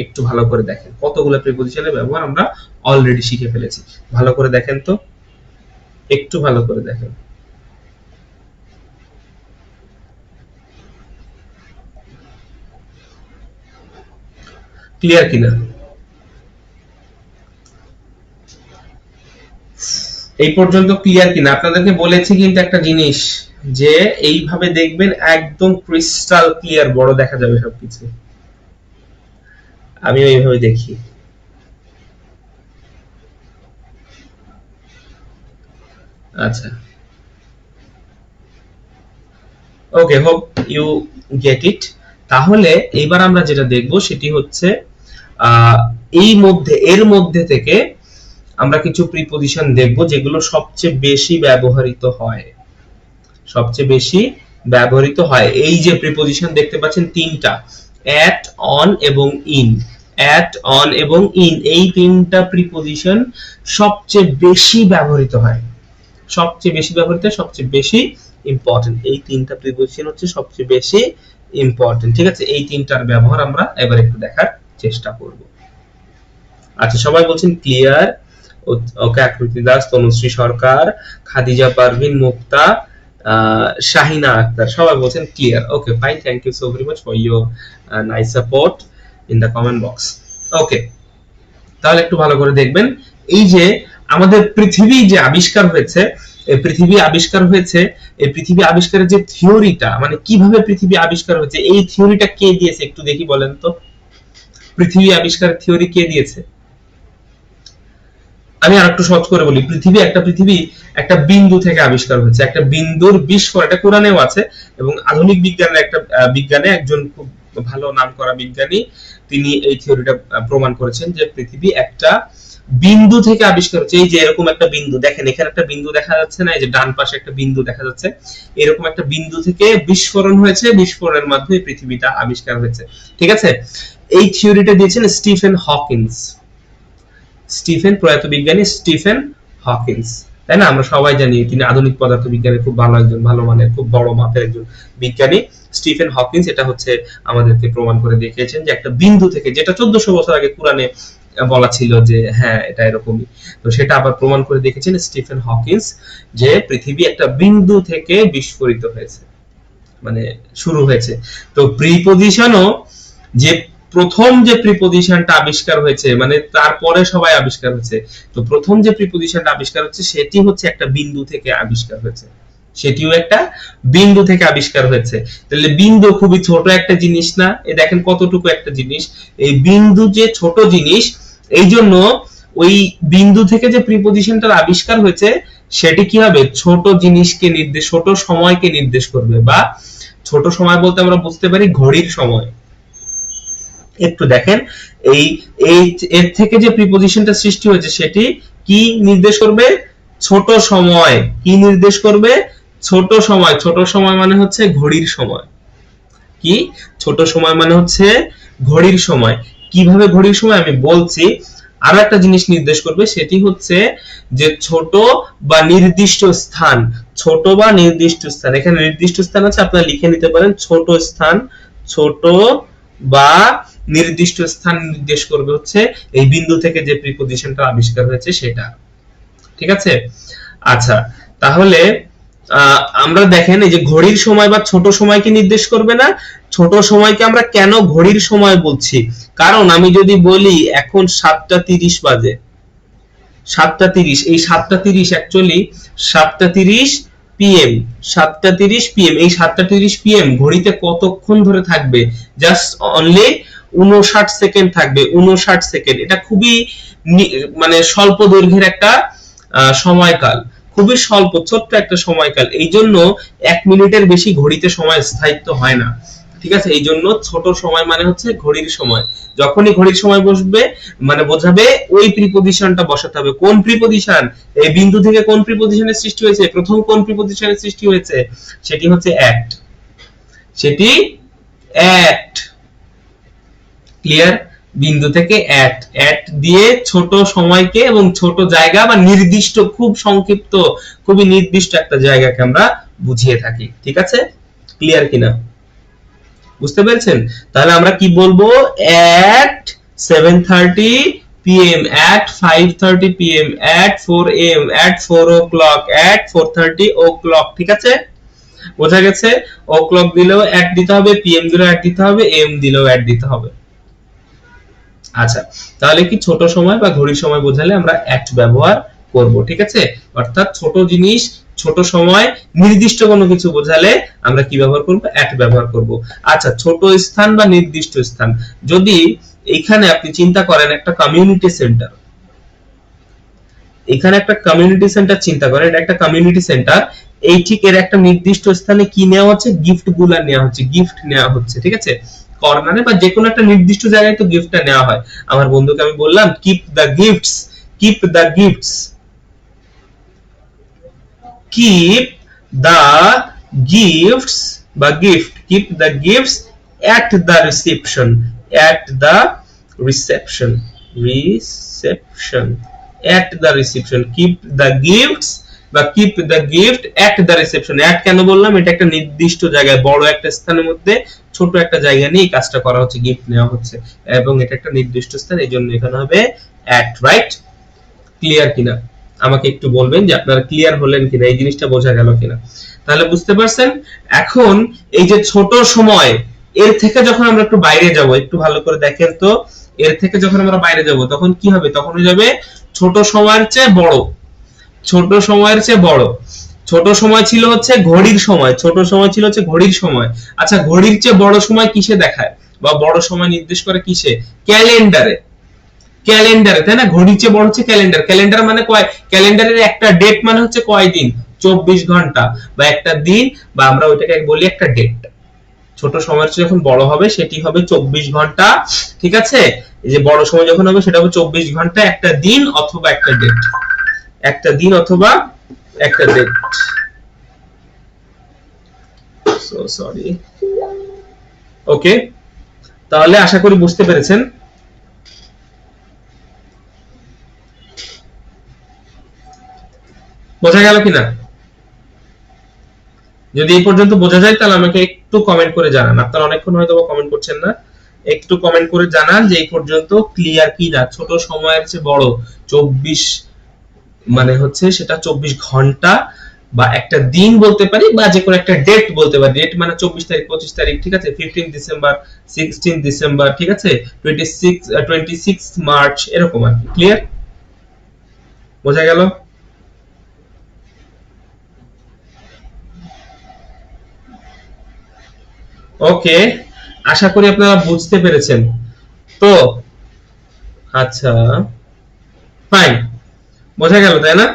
একটু ভালো করে দেখেন, কতগুলো প্রিপজিশনের ব্যবহার আমরা অলরেডি শিখে ফেলেছি। ভালো করে দেখেন তো, একটু ভালো করে দেখেন। ক্লিয়ার কিনা? এই পর্যন্ত ক্লিয়ার কিনা? আপনাদেরকে বলেছি কিন্তু একটা জিনিস, যে এইভাবে দেখবেন একদম ক্রিস্টাল ক্লিয়ার, বড় দেখা যাবে সবকিছু। আমি এইভাবে দেখি। আচ্ছা, ওকে, হোপ ইউ গেট ইট। তাহলে এবার আমরা যেটা দেখব সেটি হচ্ছে এর মধ্যে থেকে আমরা কিছু প্রিপজিশন দেখব যেগুলো সবচেয়ে বেশি ব্যবহৃত হয়, সবচেয়ে বেশি ব্যবহৃত হয়। এই যে প্রিপজিশন দেখতে পাচ্ছেন তিনটা, at, on এবং in, at, on এবং in, এই তিনটা প্রিপজিশন সবচেয়ে বেশি ব্যবহৃত হয়, সবচেয়ে বেশি ব্যবহৃত, সবচেয়ে বেশি ইম্পর্টেন্ট। এই তিনটা প্রিপজিশন হচ্ছে সবচেয়ে বেশি ইম্পর্টেন্ট, ঠিক আছে? এই তিনটার ব্যবহার আমরা এবার একটু দেখার চেষ্টা করব। আচ্ছা, সবাই বলছেন ক্লিয়ার? ওকে, আকৃতি দাস, তনুশ্রী সরকার, খাদিজা পারভিন, মুক্তা, শাহিনা আক্তার, সবাই বলছেন clear. Okay, fine, thank you so very much for your nice support in the comment box. Okay, তাহলে একটু ভালো করে দেখবেন, এই যে আমাদের পৃথিবী যে আবিষ্কার হয়েছে, এই পৃথিবী আবিষ্কার হয়েছে, এই পৃথিবী আবিষ্কারের যে থিওরিটা, মানে কিভাবে পৃথিবী আবিষ্কার হয়েছে, এই থিওরিটা কে দিয়েছে একটু দেখি বলেন তো? পৃথিবী আবিষ্কারের থিওরি কে দিয়েছে? আমি আর একটু সহজ করে বলি, পৃথিবী একটা বিন্দু থেকে আবিষ্কার হয়েছে, একটা বিন্দুর বিস্ফোরণ, এটা কোরআনেও আছে, এবং আধুনিক বিজ্ঞানের একটা বিজ্ঞানে একজন খুব ভালো নামকরা বিজ্ঞানী, তিনি এই থিওরিটা প্রমাণ করেছেন যে পৃথিবী একটা বিন্দু থেকে আবিষ্কার হচ্ছে। এই যে এরকম একটা বিন্দু দেখেন, এখানে একটা বিন্দু দেখা যাচ্ছে না? এই যে ডান পাশে একটা বিন্দু দেখা যাচ্ছে, এরকম একটা বিন্দু থেকে বিস্ফোরণ হয়েছে, বিস্ফোরণের মাধ্যমে পৃথিবীটা আবিষ্কার হয়েছে, ঠিক আছে? এই থিওরিটা দিয়েছেন স্টিফেন হকিন্স, প্রয়াত বিজ্ঞানী স্টিফেন হকিন্স, তাই না? আমরা সবাই জানি তিনি আধুনিক পদার্থবিজ্ঞানের খুব ভালো একজন, ভালো মানের, খুব বড় মাপের একজন বিজ্ঞানী স্টিফেন হকিন্স। এটা হচ্ছে আমাদেরকে প্রমাণ করে দেখিয়েছেন যে একটা বিন্দু থেকে, যেটা 1400 বছর আগে কোরআনে বলা ছিল যে হ্যাঁ এটা এরকমই, তো সেটা আবার প্রমাণ করে দেখেছেন স্টিফেন হকিন্স, যে পৃথিবী একটা বিন্দু থেকে বিস্ফোরিত হয়েছে, মানে শুরু হয়েছে। তো প্রিপজিশনও, যে প্রথম যে প্রিপজিশনটা আবিষ্কার হয়েছে, মানে তারপরে সবাই আবিষ্কার হয়েছে, তো প্রথম যে প্রিপজিশনটা আবিষ্কার হচ্ছে সেটি হচ্ছে একটা বিন্দু থেকে আবিষ্কার হয়েছে, সেটিও একটা বিন্দু থেকে আবিষ্কার হয়েছে। তাহলে বিন্দু খুবই ছোট একটা জিনিস না? এই দেখেন কতটুকু একটা জিনিস, এই বিন্দু যে ছোট জিনিস, এই জন্য ওই বিন্দু থেকে যে প্রিপজিশনটার আবিষ্কার হয়েছে সেটি কি হবে, ছোট জিনিসকে নির্দেশ, ছোট সময়কে নির্দেশ করবে, বা ছোট সময় বলতে আমরা বুঝতে পারি ঘড়ির সময়। একটু দেখেন, এই এই এর থেকে যে প্রিপজিশনটা সৃষ্টি হয়েছে সেটি কি নির্দেশ করবে, ছোট সময়। কি নির্দেশ করবে, ছোট সময়। ছোট সময় মানে হচ্ছে ঘড়ির সময়। কি, ছোট সময় মানে হচ্ছে ঘড়ির সময়। কিভাবে ঘড়ির সময় আমি বলছি। আরো একটা জিনিস নির্দেশ করবে, সেটি হচ্ছে যে ছোট বা নির্দিষ্ট স্থান। ছোট বা নির্দিষ্ট স্থান, এখানে নির্দিষ্ট স্থান আছে, আপনারা লিখে নিতে পারেন ছোট স্থান। ছোট বা নির্দিষ্ট স্থান নির্দেশ করবে হচ্ছে এই বিন্দু থেকে যে প্রিপজিশনটা আবিষ্কার হয়েছে সেটা। ঠিক আছে। আচ্ছা, তাহলে আমরা দেখেন এই যে ঘড়ির সময় বা ছোট সময়কে নির্দেশ করবে না। ছোট সময়কে আমরা কেন ঘড়ির সময় বলছি, কারণ আমি যদি বলি এখন 7:30 বাজে, 7:30, এই 7:30 অ্যাকচুয়ালি 7:30 পিএম, 7:30 পিএম, এই 7:30 পিএম ঘড়িতে কতক্ষণ ধরে থাকবে, জাস্ট অনলি 59 সেকেন্ড থাকবে, 59 সেকেন্ড। এটা খুবই মানে স্বল্প দৈর্ঘ্যের একটা সময়কাল, খুবই স্বল্প ছোট্ট একটা সময়কাল। এই জন্য 1 মিনিটের বেশি ঘড়িতে সময় স্থায়িত্ব হয় না। ঠিক আছে, এই জন্য ছোট সময় মানে হচ্ছে ঘড়ির সময়। যখনই ঘড়ির সময় বসবে মানে বোঝাবে ওই প্রিপজিশনটা বসাতে হবে। কোন প্রিপজিশন, এই বিন্দু থেকে কোন প্রিপজিশনের সৃষ্টি হয়েছে, প্রথম কোন প্রিপজিশনের সৃষ্টি হয়েছে, সেটি হচ্ছে অ্যাট। সেটি অ্যাট। ক্লিয়ার, বিন্দু থেকে অ্যাট, অ্যাট দিয়ে ছোট সময়কে এবং ছোট জায়গা বা নির্দিষ্ট, খুব সংক্ষিপ্ত, খুবই নির্দিষ্ট একটা জায়গাকে আমরা বুঝিয়ে থাকি। ঠিক আছে, ক্লিয়ার কিনা, বুঝতে পেরেছেন? তাহলে আমরা কি বলবো, at 7:30 pm, at 5:30 pm, at 4 am, at 4 o'clock, at 4:30 o'clock। ঠিক আছে, বোঝা গেছে? ও ক্লক দিলেও at দিতে হবে, pm দিলেও at দিতে হবে, am দিলেও at দিতে হবে। আচ্ছা, তাহলে কি ছোট সময় বা ঘড়ির সময় বোঝালে আমরা at ব্যবহার করব। ঠিক আছে, অর্থাৎ ছোট জিনিস, ছোট সময়, নির্দিষ্ট কোনো কিছু বোঝালে আমরা কি ব্যবহার করব, at ব্যবহার করব। আচ্ছা, ছোট স্থান বা নির্দিষ্ট স্থান, যদি এখানে আপনি চিন্তা করেন একটা কমিউনিটি সেন্টার, এখানে একটা কমিউনিটি সেন্টার চিন্তা করেন, এটা একটা কমিউনিটি সেন্টার, এই ঠিক এর একটা নির্দিষ্ট স্থানে কি নেওয়া হচ্ছে, গিফট গুলা নেওয়া হচ্ছে, গিফট নেওয়া হচ্ছে। ঠিক আছে, কর্নারে বা যে কোনো একটা নির্দিষ্ট জায়গায় তো গিফটটা নেওয়া হয়। আমার বন্ধুকে আমি বললাম keep the gifts, keep the gifts, keep the gifts বা gift, keep the gifts at the reception, at the reception, reception, at the reception, keep the gifts বা keep the gift at the reception। at কেন বললাম, এটা একটা নির্দিষ্ট জায়গায়, বড় একটা স্থানের মধ্যে ছোট একটা জায়গা নিয়ে কাজটা করা হচ্ছে, গিফট নেওয়া হচ্ছে, এবং এটা একটা নির্দিষ্ট স্থান, এই জন্য এখানে হবে at, রাইট? ক্লিয়ার কিনা আমাকে একটু বলবেন যে আপনারা ক্লিয়ার হলেন কিনা, এই জিনিসটা বোঝা গেল কিনা। তাহলে বুঝতে পারছেন? এখন এই যে ছোট সময়, এর থেকে যখন আমরা একটু বাইরে যাব, একটু ভালো করে দেখেন তো, এর থেকে যখন আমরা বাইরে যাব তখন কি হবে, তখন হয়ে যাবে ছোট সময়ের চেয়ে বড়। ছোট সময়ের চেয়ে বড়, ছোট সময় ছিল হচ্ছে ঘড়ির সময়, ছোট সময় ছিল হচ্ছে ঘড়ির সময়। আচ্ছা, ঘড়ির চেয়ে বড় সময় কিসে দেখায় বা বড় সময় নির্দেশ করে কিসে, ক্যালেন্ডারে। ক্যালেন্ডারে, তাই না? ঘড়ির চেয়ে বড় হচ্ছে ক্যালেন্ডার। ক্যালেন্ডার মানে কয়, ক্যালেন্ডারের একটা ডেট মানে হচ্ছে কয় দিন, 24 ঘন্টা বা একটা দিন, বা আমরা ওইটাকে বলি একটা ডেট। ছোট সময়ের চেয়ে যখন বড় হবে সেটি হবে 24 ঘন্টা। ঠিক আছে, এই যে বড় সময় যখন হবে সেটা হবে 24 ঘন্টা, একটা দিন অথবা একটা ডেট, একটা দিন অথবা একটা ডেট। So sorry. ওকে, তাহলে আশা করি বুঝতে পেরেছেন। বোঝা গেল কিনা? যদি এই পর্যন্ত বোঝা যায় তাহলে আমাকে একটু কমেন্ট করে জানান। আপনারা অনেকক্ষণ হয়তো কমেন্ট করছেন না, একটু কমেন্ট করে জানান যে এই পর্যন্ত ক্লিয়ার কি না। ছোট সময়ের চেয়ে বড় 24 মানে হচ্ছে সেটা 24 ঘন্টা বা একটা দিন বলতে পারি, বা যে কোনো একটা ডেট বলতে পারি। ডেট মানে 24 তারিখ, 25 তারিখ, ঠিক আছে, 15 ডিসেম্বর, 16 ডিসেম্বর, ঠিক আছে, 26 মার্চ, এরকম আর কি। ক্লিয়ার, বোঝা গেল? ওকে, আশা করি আপনারা বুঝতে পেরেছেন তো। আচ্ছা, ফাইন, বোঝা গেল তাই না?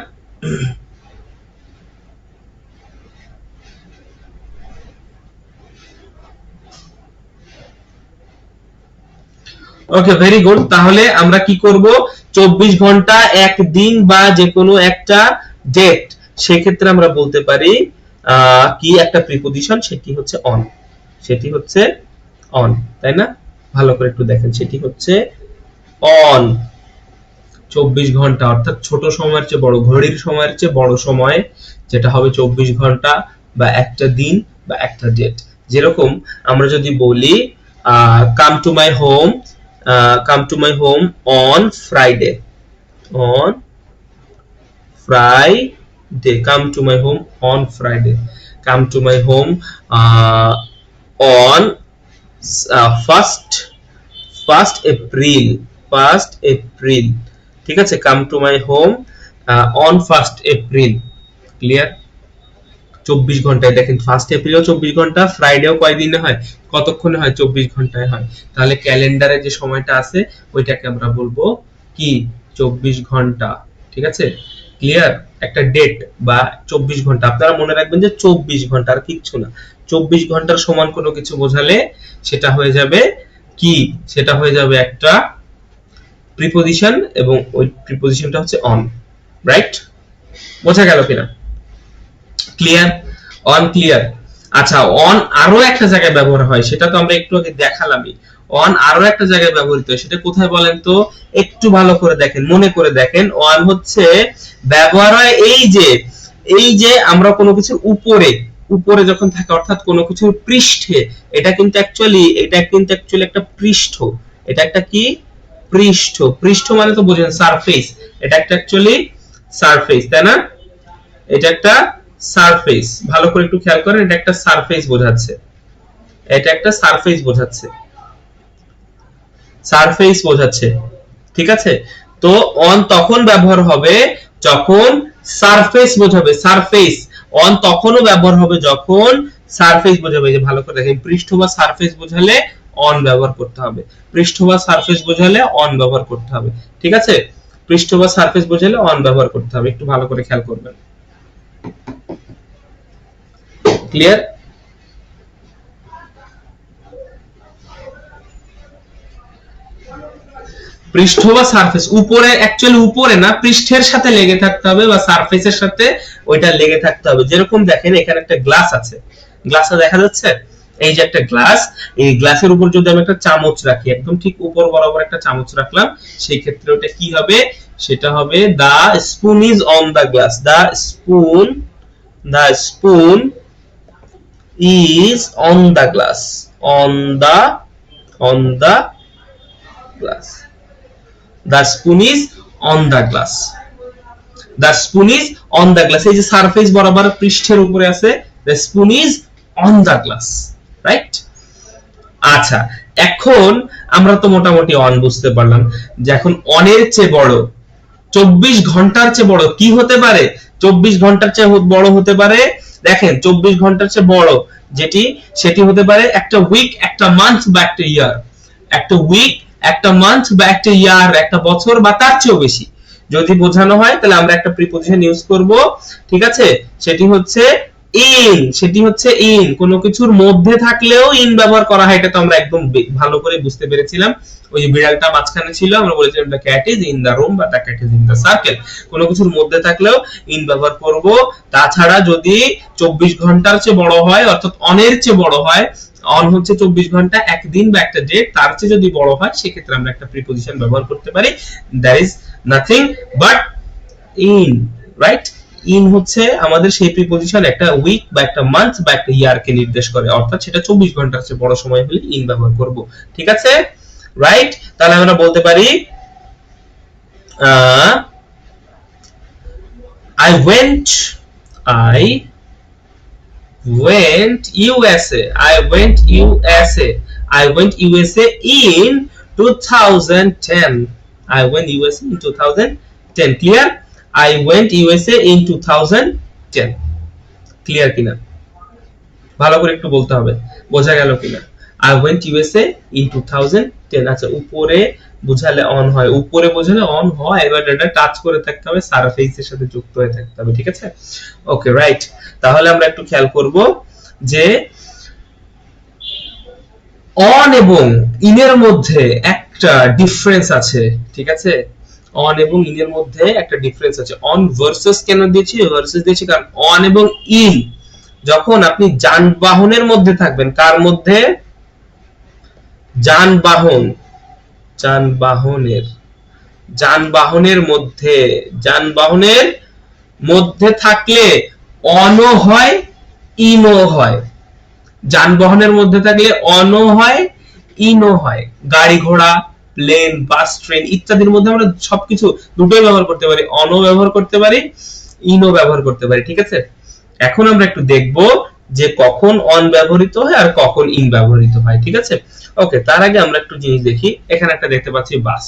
ওকে, ভেরি গুড। তাহলে আমরা কি করব, 24 ঘন্টা, একদিন বা যে কোনো একটা ডেট, সেক্ষেত্রে আমরা বলতে পারি কি একটা প্রিপজিশন, সেটি হচ্ছে অন, সেটি হচ্ছে অন, তাই না? ভালো করে একটু দেখেন, সেটি হচ্ছে অন। 24 ঘন্টা অর্থাৎ ছোট সময়ের চেয়ে বড়, ঘড়ির সময়ের চেয়ে বড় সময়, যেটা হবে 24 ঘন্টা বা একটা দিন বা একটা ডেট। যেরকম আমরা যদি বলি come to my home, come to my home on Friday, on Friday, come to my home on Friday, come to my home on first first April, first April, ঠিক আছে? Come to my home on first April. Clear? 24 ঘন্টায়, দেখেন first এপ্রিলও 24 ঘন্টা, ফ্রাইডেও কয়দিনে হয়, কতক্ষণে হয়, 24 ঘন্টায় হয়। তাহলে ক্যালেন্ডারে যে সময়টা আছে ওইটাকে আমরা বলবো কি, 24 ঘন্টা। ঠিক আছে? ক্লিয়ার? একটা ডেট বা 24 ঘন্টা, আপনারা মনে রাখবেন যে 24 ঘন্টা, আর কিচ্ছু না। 24 ঘন্টার সমান কোনো কিছু বোঝালে সেটা হয়ে যাবে কি, সেটা হয়ে যাবে একটা প্রিপজিশন, এবং ওই প্রিপজিশনটা হচ্ছে অন। রাইট? বোঝা গেল কিনা? ক্লিয়ার? On clear? আচ্ছা, অন আরো একটা জায়গায় ব্যবহার হয়, সেটা তো আমরা একটু আগে দেখালামই। অন আরো একটা জায়গায় ব্যবহৃত হয়, সেটা কোথায় বলেন তো? একটু ভালো করে দেখেন, মনে করে দেখেন। অন হচ্ছে ব্যবহার হয় এই যে আমরা কোনো কিছুর উপরে, উপরে যখন থাকে, অর্থাৎ কোনো কিছুর পৃষ্ঠে, এটা কিন্তু অ্যাকচুয়ালি একটা পৃষ্ঠ। এটা একটা কি? পৃষ্ঠ। পৃষ্ঠ মানে তো বোঝেন সারফেস, এটা একটা অ্যাকচুয়ালি সারফেস, তাই না? এটা একটা সারফেস, ভালো করে একটু খেয়াল করেন, এটা একটা সারফেস বোঝাচ্ছে, এটা একটা সারফেস বোঝাচ্ছে, সারফেস বোঝাচ্ছে। ঠিক আছে? তো অন তখন ব্যবহার হবে যখন সারফেস বোঝাবে, সারফেস। অন তখনও ব্যবহার হবে যখন সারফেস বোঝাবে। যে ভালো করে দেখেন, পৃষ্ঠ বা সারফেস বোঝালে অন ব্যবহার করতে হবে, পৃষ্ঠ বা সারফেস বোঝালে অন ব্যবহার করতে হবে। ঠিক আছে? পৃষ্ঠ বা সারফেস বোঝালে অন ব্যবহার করতে হবে, একটু ভালো করে খেয়াল করবেন। ক্লিয়ার? পৃষ্ঠ বা সারফেস, উপরে, অ্যাকচুয়ালি উপরে না, পৃষ্ঠের সাথে লেগে থাকতে হবে বা সারফেসের সাথে ওইটা লেগে থাকতে হবে। যেরকম দেখেন এখানে একটা গ্লাস আছে, গ্লাসটা দেখা যাচ্ছে, এই যে একটা গ্লাস, এই গ্লাসের উপর যদি আমি একটা চামচ রাখি, একদম ঠিক উপর বরাবর একটা চামচ রাখলাম, সেই ক্ষেত্রে ওটা কি হবে, সেটা হবে the spoon is on the glass, the spoon is on the glass, on the on the glass, the spoon is on the glass, the spoon is on the glass। এই যে সারফেস বরাবর পৃষ্ঠের উপরে আছে, the spoon is on the glass, right? আচ্ছা, এখন আমরা তো মোটামুটি অন বুঝতে পারলাম, যে এখন অনের চেয়ে বড়, 24 ঘন্টার চেয়ে বড় কি হতে পারে? 24 ঘন্টার চেয়ে বড় হতে পারে, দেখেন 24 ঘন্টার চেয়ে বড় যেটি, সেটি হতে পারে একটা উইক, একটা মান্থ বা একটা ইয়ার। একটা উইক, একটা মান্থ বা একটা ইয়ার, একটা বছর বা তার চেয়েও বেশি যদি বোঝানো হয়, তাহলে আমরা একটা প্রিপজিশন ইউজ করব। ঠিক আছে? সেটি হচ্ছে ইন, সেটি হচ্ছে ইন। কোনো কিছুর মধ্যে থাকলেও ইন ব্যবহার করা হয়, এটা তো আমরা একদম ভালো করে বুঝতে পেরেছিলাম। ওই যে বিড়ালটা মাঝখানে ছিল, আমরা বলেছিলাম the cat is in the room বা the cat is in the circle. কোনো কিছুর মধ্যে থাকলেও ইন ব্যবহার করব। তাছাড়া যদি 24 ঘন্টার চেয়ে বড় হয়, অর্থাৎ অনের চেয়ে বড় হয়, অন হচ্ছে 24 ঘন্টা, একদিন বা একটা ডেট, তার চেয়ে যদি বড় হয়, সেক্ষেত্রে আমরা একটা প্রিপজিশন ব্যবহার করতে পারি, that is nothing but in. Right? In হচ্ছে আমাদের সেই প্রিপজিশন, একটা উইক বা একটা মান্থ বা একটা ইয়ারকে নির্দেশ করে, অর্থাৎ সেটা 24 ঘন্টার চেয়ে বড় সময় হলে ইন ব্যবহার করব। ঠিক আছে? রাইট? তাহলে আমরা বলতে পারি I went USA, I went USA in 2010, I went USA in 2010। Clear? I went USA in 2010। Clear কিনা? ভালো করে একটু বলতে হবে, বোঝা গেল কিনা? I went USA in 2010। আচ্ছা, উপরে বোঝালে অন হয়, উপরে বোঝালে অন হয়, এবার এটা টাচ করে থাকতে হবে, সারফেসের সাথে যুক্ত হয়ে থাকতে হবে। ঠিক আছে? ওকে, রাইট। তাহলে আমরা একটু খেয়াল করব যে অন এবং ইনের মধ্যে একটা ডিফারেন্স আছে, ঠিক আছে? অন এবং ইন এর মধ্যে একটা ডিফারেন্স আছে। অন ভার্সেস কেন দিয়েছি? ভার্সেস দিয়েছি কারণ অন এবং ইন যখন আপনি যানবাহনের মধ্যে থাকবেন, কার মধ্যে? যানবাহন, যানবাহনের, যানবাহনের মধ্যে, যানবাহনের মধ্যে থাকলে অনও হয় ইনও হয়। যানবাহনের মধ্যে থাকলে অনও হয় ইনও হয়। গাড়ি ঘোড়া, প্লেন, বাস, ট্রেন ইত্যাদির মধ্যে আমরা সবকিছু দুটোই ব্যবহার করতে পারি, অনও ব্যবহার করতে পারি, ইনও ব্যবহার করতে পারি, ঠিক আছে? এখন আমরা একটু দেখব যে কখন অন ব্যবহৃত হয় আর কখন ইন ব্যবহৃত হয়, ঠিক আছে? ওকে, তার আগে আমরা একটু জিনিস দেখি। এখানে একটা দেখতে পাচ্ছি বাস,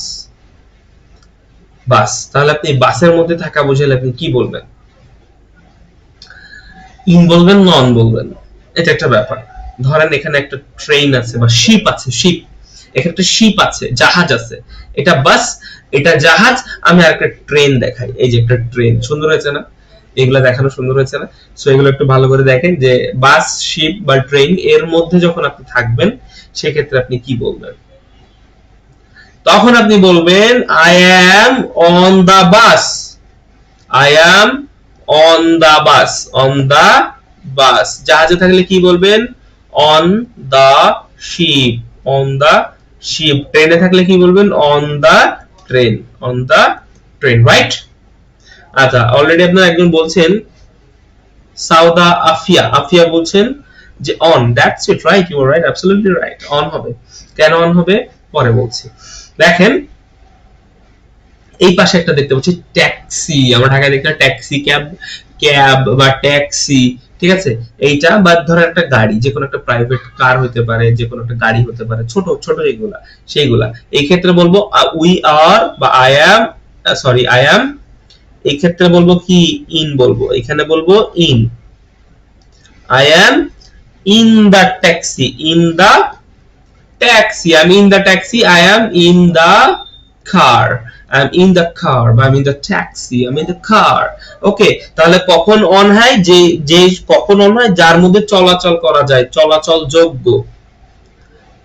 বাস। তাহলে আপনি বাসের মধ্যে থাকা বুঝালে আপনি কি বলবেন? ইন বলবেন না অন বলবেন? এটা একটা ব্যাপার। ধরেন এখানে একটা ট্রেন আছে বা শিপ আছে, শিপ, এখানে একটা শিপ আছে, জাহাজ আছে। এটা বাস, এটা জাহাজ। আমি আর একটা ট্রেন দেখাই। এই যে একটা ট্রেন, সুন্দর হয়েছে না? এগুলো দেখানো সুন্দর হয়েছে না? সো এগুলো একটু ভালো করে দেখেন যে বাস, শিপ বা ট্রেন এর মধ্যে যখন আপনি থাকবেন সেক্ষেত্রে আপনি কি বলবেন? তখন আপনি বলবেন I am on the bus, I am on the bus, on the bus. জাহাজে থাকলে কি বলবেন? On the ship, on the ship. ট্রেনে থাকলে কি বলবেন? On the train, on the train, right? আচ্ছা, অলরেডি আপনারা একজন বলছেন সাউদা আফিয়া, আফিয়া বলছেন যে on. That's it, right, you are right, absolutely right. On হবে। কেন অন হবে পরে বলছি। দেখেন এই পাশে একটা দেখতে পাচ্ছি ট্যাক্সি। আমরা ঢাকায় দেখতে ট্যাক্সি, ক্যাব, ক্যাব বা ট্যাক্সি, ঠিক আছে? এইটা বা ধরেন একটা গাড়ি, যে কোনো একটা প্রাইভেট কার হতে পারে, যে কোনো একটা গাড়ি হতে পারে, ছোট ছোট যেগুলা সেইগুলা। এই ক্ষেত্রে বলবো উই আর বা I am, sorry I am. এই ক্ষেত্রে বলবো কি? ইন বলবো। এখানে বলবো in, I am in the taxi, in the taxi, I am in the taxi, I am in the car, I'm in the car বা I'm in the taxi, I'm in the car. ওকে, তাহলে কখন on হয়? যে যে কখন on হয়? যার মধ্যে চলাচল করা যায়, চলাচল যোগ্য,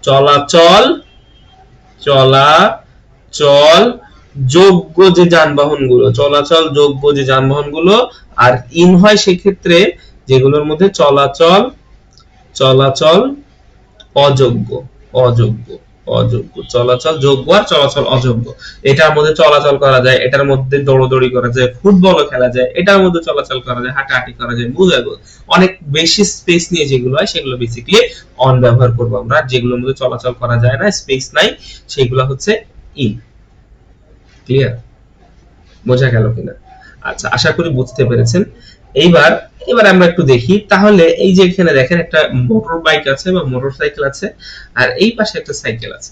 চলাচল, চলাচল যোগ্য যে যানবাহনগুলো, চলাচল যোগ্য যে যানবাহনগুলো। আর ইন হয় সেক্ষেত্রে যেগুলোর মধ্যে চলাচল, চলাচল অযোগ্য, অযোগ্য, অযোগ্য। চলাচল যোগ্য আর চলাচল অযোগ্য। এটার মধ্যে চলাচল করা যায়, এটার মধ্যে দৌড়দৌড়ি করা যায়, ফুটবলও খেলা যায়, এটার মধ্যে চলাচল করা যায়, হাঁটাহাঁটি করা যায়, মুভেবল, অনেক বেশি স্পেস নিয়ে যেগুলো হয় সেগুলো বেসিক্যালি অন ব্যবহার করব আমরা। যেগুলোর মধ্যে চলাচল করা যায় না, স্পেস নাই, সেগুলো হচ্ছে ইন। ক্লিয়ার? বোঝা গেল কিনা? আচ্ছা, আশা করি বুঝতে পেরেছেন। এইবার এবার আমরা একটু দেখি তাহলে। এই যে এখানে দেখেন একটা মোটর বাইক আছে বা মোটর সাইকেল আছে, আর এই পাশে একটা সাইকেল আছে।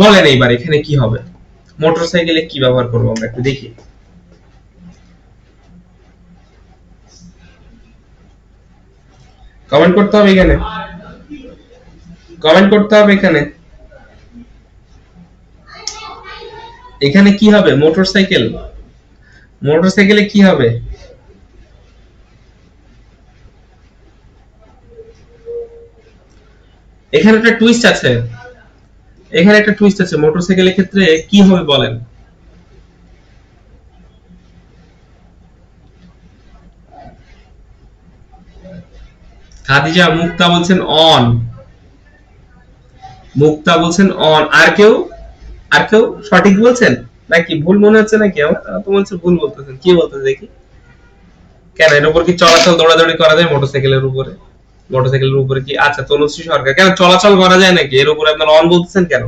বলেন এইবার এখানে কি হবে? মোটর সাইকেলে কি ব্যবহার করবো আমরা একটু দেখি। কমেন্ট করতে হবে এখানে, কমেন্ট করতে হবে এখানে। এখানে কি হবে? মোটর সাইকেল, মোটর সাইকেলে কি হবে? এখানে একটা টুইস্ট আছে, এখানে একটা টুইস্ট আছে। মোটরসাইকেলের ক্ষেত্রে কি হবে বলেন? খাদিজা, মুক্তা বলছেন অন, মুক্তা বলছেন অন। আর কেউ, আর কেউ সঠিক বলছেন নাকি ভুল মনে হচ্ছে নাকি? আমার তো মনে হচ্ছে ভুল বলতেছেন। কি বলতেছে দেখি? কেন এর উপর কি চলাচল দৌড়াদৌড়ি করা যায় মোটরসাইকেলের উপরে? মোটরসাইকেলের উপরে কি? আচ্ছা, তনুশ্রী সরকার, কেন চলাচল করা যায় নাকি এর উপরে? আপনারা অন বলতেছেন কেন?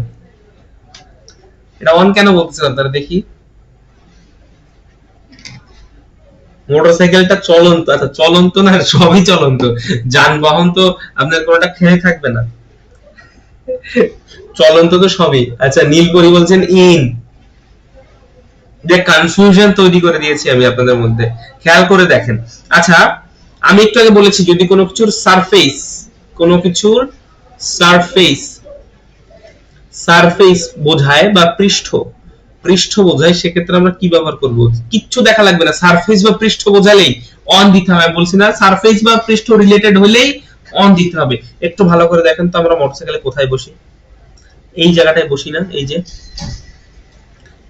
এটা অন কেন বলতেছেন আপনারা দেখি? মোটরসাইকেলটা চলন্ত। আচ্ছা, চলন্ত না, সবই চলন্ত যানবাহন, তো আপনার কোনটা খেয়ে থাকবে না। চলন্ত তো সবই। আচ্ছা, নীলপরি বলছেন ইন। যে কনফিউশন তৈরি করে দিয়েছি আমি আপনাদের মধ্যে, খেয়াল করে দেখেন। আচ্ছা, আমি একটু আগে বলেছি যদি কোনো কিছুর সারফেস, কোনো কিছুর সারফেস, সারফেস বোঝায় বা পৃষ্ঠ, পৃষ্ঠ বোঝায়, সেক্ষেত্রে আমরা কি ব্যবহার করব? কিচ্ছু দেখা লাগবে না, সারফেস বা পৃষ্ঠ বোঝালেই অন দিতে হবে। বলছি না, সারফেস বা পৃষ্ঠ রিলেটেড হলেই অন দিতে হবে। একটু ভালো করে দেখেন তো আমরা মোটরসাইকেলে কোথায় বসি? এই জায়গাটায় বসি না, এই যে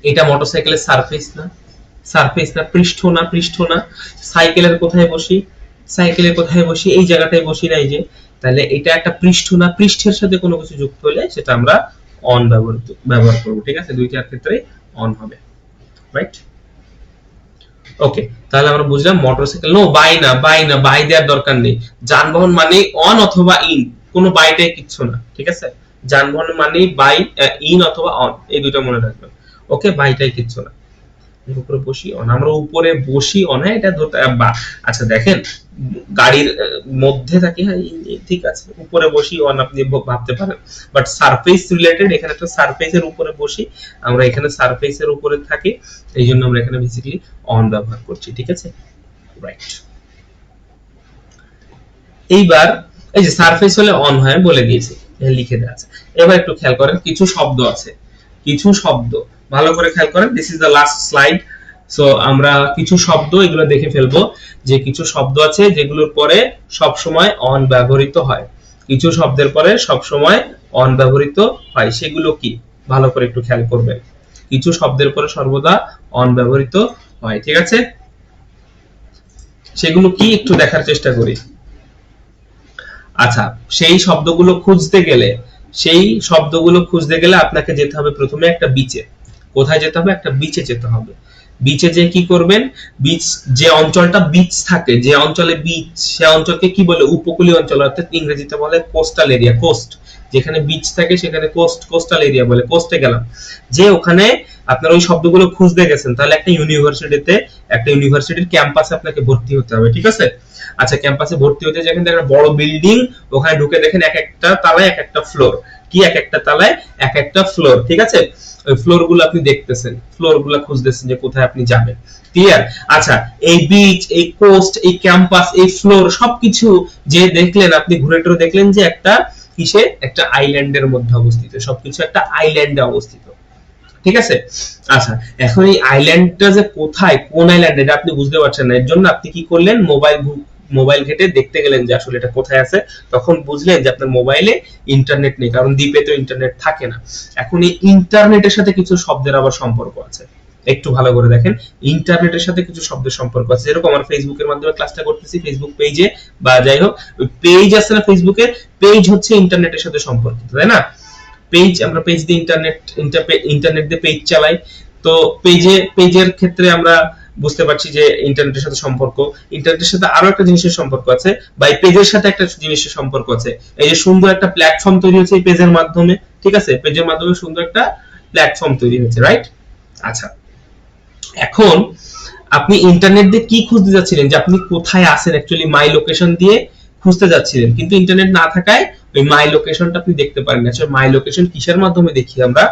এটা মোটরসাইকেলের সারফেস না, সারফেস না, পৃষ্ঠ না, পৃষ্ঠ না। সাইকেলের কোথায় বসি, সাইকেলের কোথায় বসি, এই জায়গাটায় বসি না, এই যে। তাহলে এটা একটা পৃষ্ঠ না, পৃষ্ঠের সাথে কোনো কিছু যুক্ত হলে সেটা আমরা অন ব্যবহার করব, ঠিক আছে? দুইটার ক্ষেত্রে অন হবে, রাইট? ওকে, তাহলে আমরা বুঝলাম মোটরসাইকেল, নো বাই না, বাই না, বাই দেওয়ার দরকার নেই। যানবাহন মানে অন অথবা ইন, কোনো বাইটাই কিচ্ছু না, ঠিক আছে? যানবাহন মানে বাই, ইন অথবা অন, এই দুটো মনে রাখবেন। ওকে, বাইটাই কিচ্ছু না। উপরে বসি অন, আমরা উপরে বসি অন, হ্যাঁ এটা ধরতে আচ্ছা দেখেন, গাড়ির মধ্যে থাকি, হ্যাঁ ঠিক আছে, উপরে বসি অন আপনি ভাবতে পারেন, বাট সারফেস রিলেটেড, এখানে একটা সারফেসের উপরে বসি, আমরা এখানে সারফেসের উপরে থাকি, এই জন্য আমরা এখানে বেসিক্যালি অন ব্যবহার করছি, ঠিক আছে? রাইট। এইবার এই যে সারফেস হলে অন হয় বলে দিয়েছি, লিখে দেওয়া আছে। এবার একটু খেয়াল করেন, কিছু শব্দ আছে, কিছু শব্দ ভালো করে খেয়াল করেন, this is the last slide. So আমরা কিছু শব্দ এগুলো দেখে ফেলবো, যে কিছু শব্দ আছে যেগুলোর পরে সব সময় অন ব্যবহৃত হয়, কিছু শব্দের পরে সব সময় অন ব্যবহৃত হয়, সেগুলো কি ভালো করে একটু খেয়াল করবেন। কিছু শব্দের পরে সর্বদা অন ব্যবহৃত হয়, ঠিক আছে? সেগুলো কি একটু দেখার চেষ্টা করি। আচ্ছা, সেই শব্দগুলো খুঁজতে গেলে, সেই শব্দগুলো খুঁজতে গেলে আপনাকে যেতে হবে প্রথমে একটা বিচে। কোথায় যেতে হবে? একটা বিচে যেতে হবে। বিচে যে কি করবেন, বিচ, যে অঞ্চলটা বিচ থাকে, যে অঞ্চলে বিচ, সে অঞ্চলকে কি বলে? উপকূলীয় অঞ্চল, অর্থাৎ ইংরেজিতে বলে কোস্টাল এরিয়া, কোস্ট। যেখানে বিচ থাকে সেখানে কোস্ট, কোস্টাল এরিয়া বলে। কোস্টে গেলাম, যে ওখানে আপনারা ওই শব্দগুলো খুঁজতে গেছেন, তাহলে একটা ইউনিভার্সিটিতে, একটা ইউনিভার্সিটির ক্যাম্পাসে আপনাকে ভর্তি হতে হবে, ঠিক আছে? আচ্ছা, ক্যাম্পাসে ভর্তি হতে যেখানে একটা বড় বিল্ডিং, ওখানে ঢুকে দেখেন এক একটা তালায় এক একটা ফ্লোর, কি এক একটা তালায় এক একটা ফ্লোর, ঠিক আছে? ওই ফ্লোর গুলো আপনি দেখতেছেন, ফ্লোর গুলো খুঁজতেছেন যে কোথায় আপনি যাবেন, ক্লিয়ার? আচ্ছা, এই বিচ, এই কোস্ট, এই ক্যাম্পাস, এই ফ্লোর সবকিছু যে দেখলেন, আপনি ঘুরে টুরে দেখলেন যে একটা কিসে, একটা আইল্যান্ডের মধ্যে অবস্থিত, সবকিছু একটা আইল্যান্ডে অবস্থিত, ঠিক আছে? আচ্ছা, এখন এই আইল্যান্ডটা যে কোথায়, কোন আইল্যান্ড, এটা আপনি বুঝতে পারছেন না, এর জন্য আপনি কি করলেন, মোবাইল ঘেটে দেখতে গেলেন যে আসলে এটা কোথায় আছে। তখন বুঝলেন যে আপনার মোবাইলে ইন্টারনেট নেই, কারণ দ্বীপে তো ইন্টারনেট থাকে না। এখন এই ইন্টারনেটের সাথে কিছু শব্দের আবার সম্পর্ক আছে, একটু ভালো করে দেখেন। ইন্টারনেটের সাথে কিছু শব্দের সম্পর্ক আছে, যেরকম আমরা ফেসবুকের মাধ্যমে ক্লাসটা করতেছি, ফেসবুক পেজে বা যাই হোক, ওই পেজ আছে না ফেসবুকে, পেজ হচ্ছে ইন্টারনেটের সাথে সম্পর্কিত, তাই না? পেজ, আমরা পেজ দিয়ে ইন্টারনেট দিয়ে পেজ চালাই, তো পেজের ক্ষেত্রে আমরা বুঝতে পারছি যে ইন্টারনেটের সাথে সম্পর্ক। ইন্টারনেটের সাথে আরো একটা জিনিসের সম্পর্ক আছে, বা এই পেজের সাথে একটা জিনিসের সম্পর্ক আছে। এই যে সুন্দর একটা প্ল্যাটফর্ম তৈরি হচ্ছে এই পেজের মাধ্যমে, ঠিক আছে? পেজের মাধ্যমে সুন্দর একটা প্ল্যাটফর্ম তৈরি হচ্ছে, রাইট? আচ্ছা, এখন আপনি ইন্টারনেট দিয়ে কি খুঁজতে যাচ্ছিলেন, যে আপনি কোথায় আছেন, অ্যাকচুয়ালি মাই লোকেশন দিয়ে খুঁজতে যাচ্ছিলেন, কিন্তু ইন্টারনেট না থাকায় ওই মাই লোকেশনটা আপনি দেখতে পারেন না। মাই লোকেশন কিসের মাধ্যমে দেখি আমরা?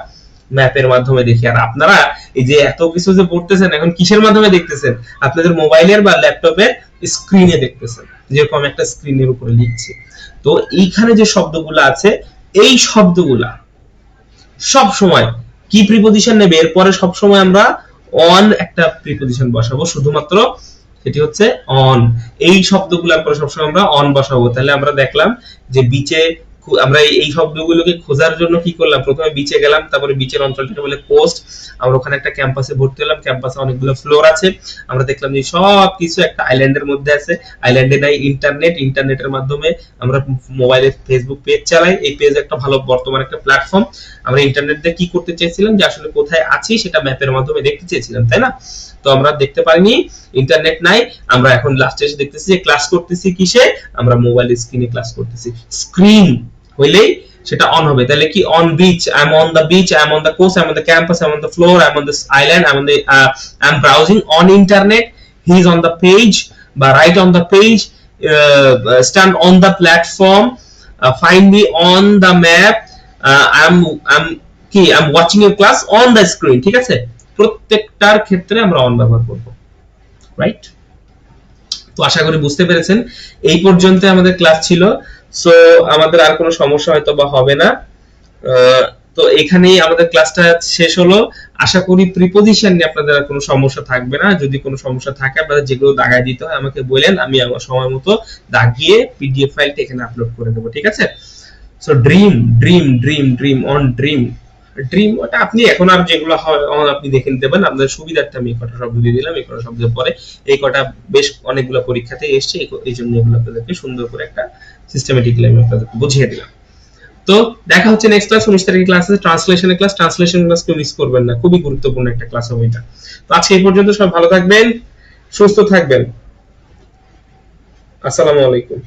ম্যাপের মাধ্যমে দেখি। আর আপনারা এই যে এত কিছু যে পড়তেছেন, এখন কিসের মাধ্যমে দেখতেছেন? আপনাদের মোবাইলের বা ল্যাপটপের স্ক্রিনে দেখতেছেন, যেরকম একটা স্ক্রিনের উপরে লিখছি। তো এইখানে যে শব্দগুলো আছে, এই শব্দগুলা সব সময় কি প্রিপজিশন নেবে? এরপরে সব সময় আমরা অন একটা প্রিপজিশন বসাবো, শুধুমাত্র সেটি হচ্ছে অন। এই শব্দগুলোর পরে সবসময় আমরা অন বসাবো। তাহলে আমরা দেখলাম যে বিচে, আমরা এই শব্দগুলোকে খোঁজার জন্য কি করলাম, প্রথমে বিচে গেলাম, তারপরে বিচের অঞ্চলটাকে বলে কোস্ট। আমরা ওখানে একটা ক্যাম্পাসে ভর্তি হলাম, ক্যাম্পাসে অনেকগুলো ফ্লোর আছে, আমরা দেখলাম যে সব কিছু একটা আইল্যান্ডের মধ্যে আছে। আইল্যান্ডে নাই ইন্টারনেট, ইন্টারনেটের মাধ্যমে আমরা মোবাইলে ফেসবুক পেজ চালাই, এই পেজ একটা ভালো বর্তমান একটা প্ল্যাটফর্ম। আমরা ইন্টারনেট দিয়ে কি করতে চাইছিলাম, যে আসলে কোথায় আছি সেটা ম্যাপের মাধ্যমে দেখতে চেয়েছিলাম, তাই না? তো আমরা দেখতে পারিনি, ইন্টারনেট নাই, আমরা এখন লাস্টে এসে দেখতেছি যে ক্লাস করতেছি কিসে, আমরা মোবাইল স্ক্রিনে ক্লাস করতেছি। স্ক্রিন হইলেই সেটা অন হবে। তাহলে কি, on beach, I am on the beach, I am on the coast, I am on the campus, I am on the floor, I am on this island, I am on the I am browsing on internet, he is on the page, বা right on the page, stand on the platform, find me on the map, I'm watching your class on the screen, ঠিক আছে? প্রত্যেকটার ক্ষেত্রে আমরা on ব্যবহার করব, right? তো আশা করি বুঝতে পেরেছেন। এই পর্যন্ত আমাদের ক্লাস ছিল। সো আমাদের আর কোনো সমস্যা হয়তো বা হবে না। তো এখানেই আমাদের ক্লাসটা শেষ হলো। আশা করি প্রিপজিশন নিয়ে আপনাদের আর কোনো সমস্যা থাকবে না। যদি কোনো সমস্যা থাকে, আপনাদের যেগুলো দাগায় দিতে হয় আমাকে বলেন, আমি আমার সময় মতো দাগিয়ে পিডিএফ ফাইলটা এখানে আপলোড করে দেবো, ঠিক আছে? So dream dream dream dream on dream dream, ওটা আপনি এখন আর যেগুলো হয় আপনি দেখে নিতে পারেন। আপনাদের সুবিধার্থে আমি এই কটা শব্দ দিয়ে দিলাম, এই কটা শব্দের পরে এই কটা বেশ অনেকগুলো পরীক্ষাতে এসছে, এই জন্য এগুলো আপনাদেরকে সুন্দর করে একটা সিস্টেমেটিকলি আমি আপনাদেরকে বুঝিয়ে দিলাম। তো দেখা হচ্ছে নেক্সট ক্লাস 19 তারিখের ক্লাসে, ট্রান্সলেশনের ক্লাস। ট্রান্সলেশন ক্লাস কেউ মিস করবেন না, খুবই গুরুত্বপূর্ণ একটা ক্লাস হবে এটা। তো আজকে এই পর্যন্ত, সবাই ভালো থাকবেন, সুস্থ থাকবেন। আসসালামু আলাইকুম।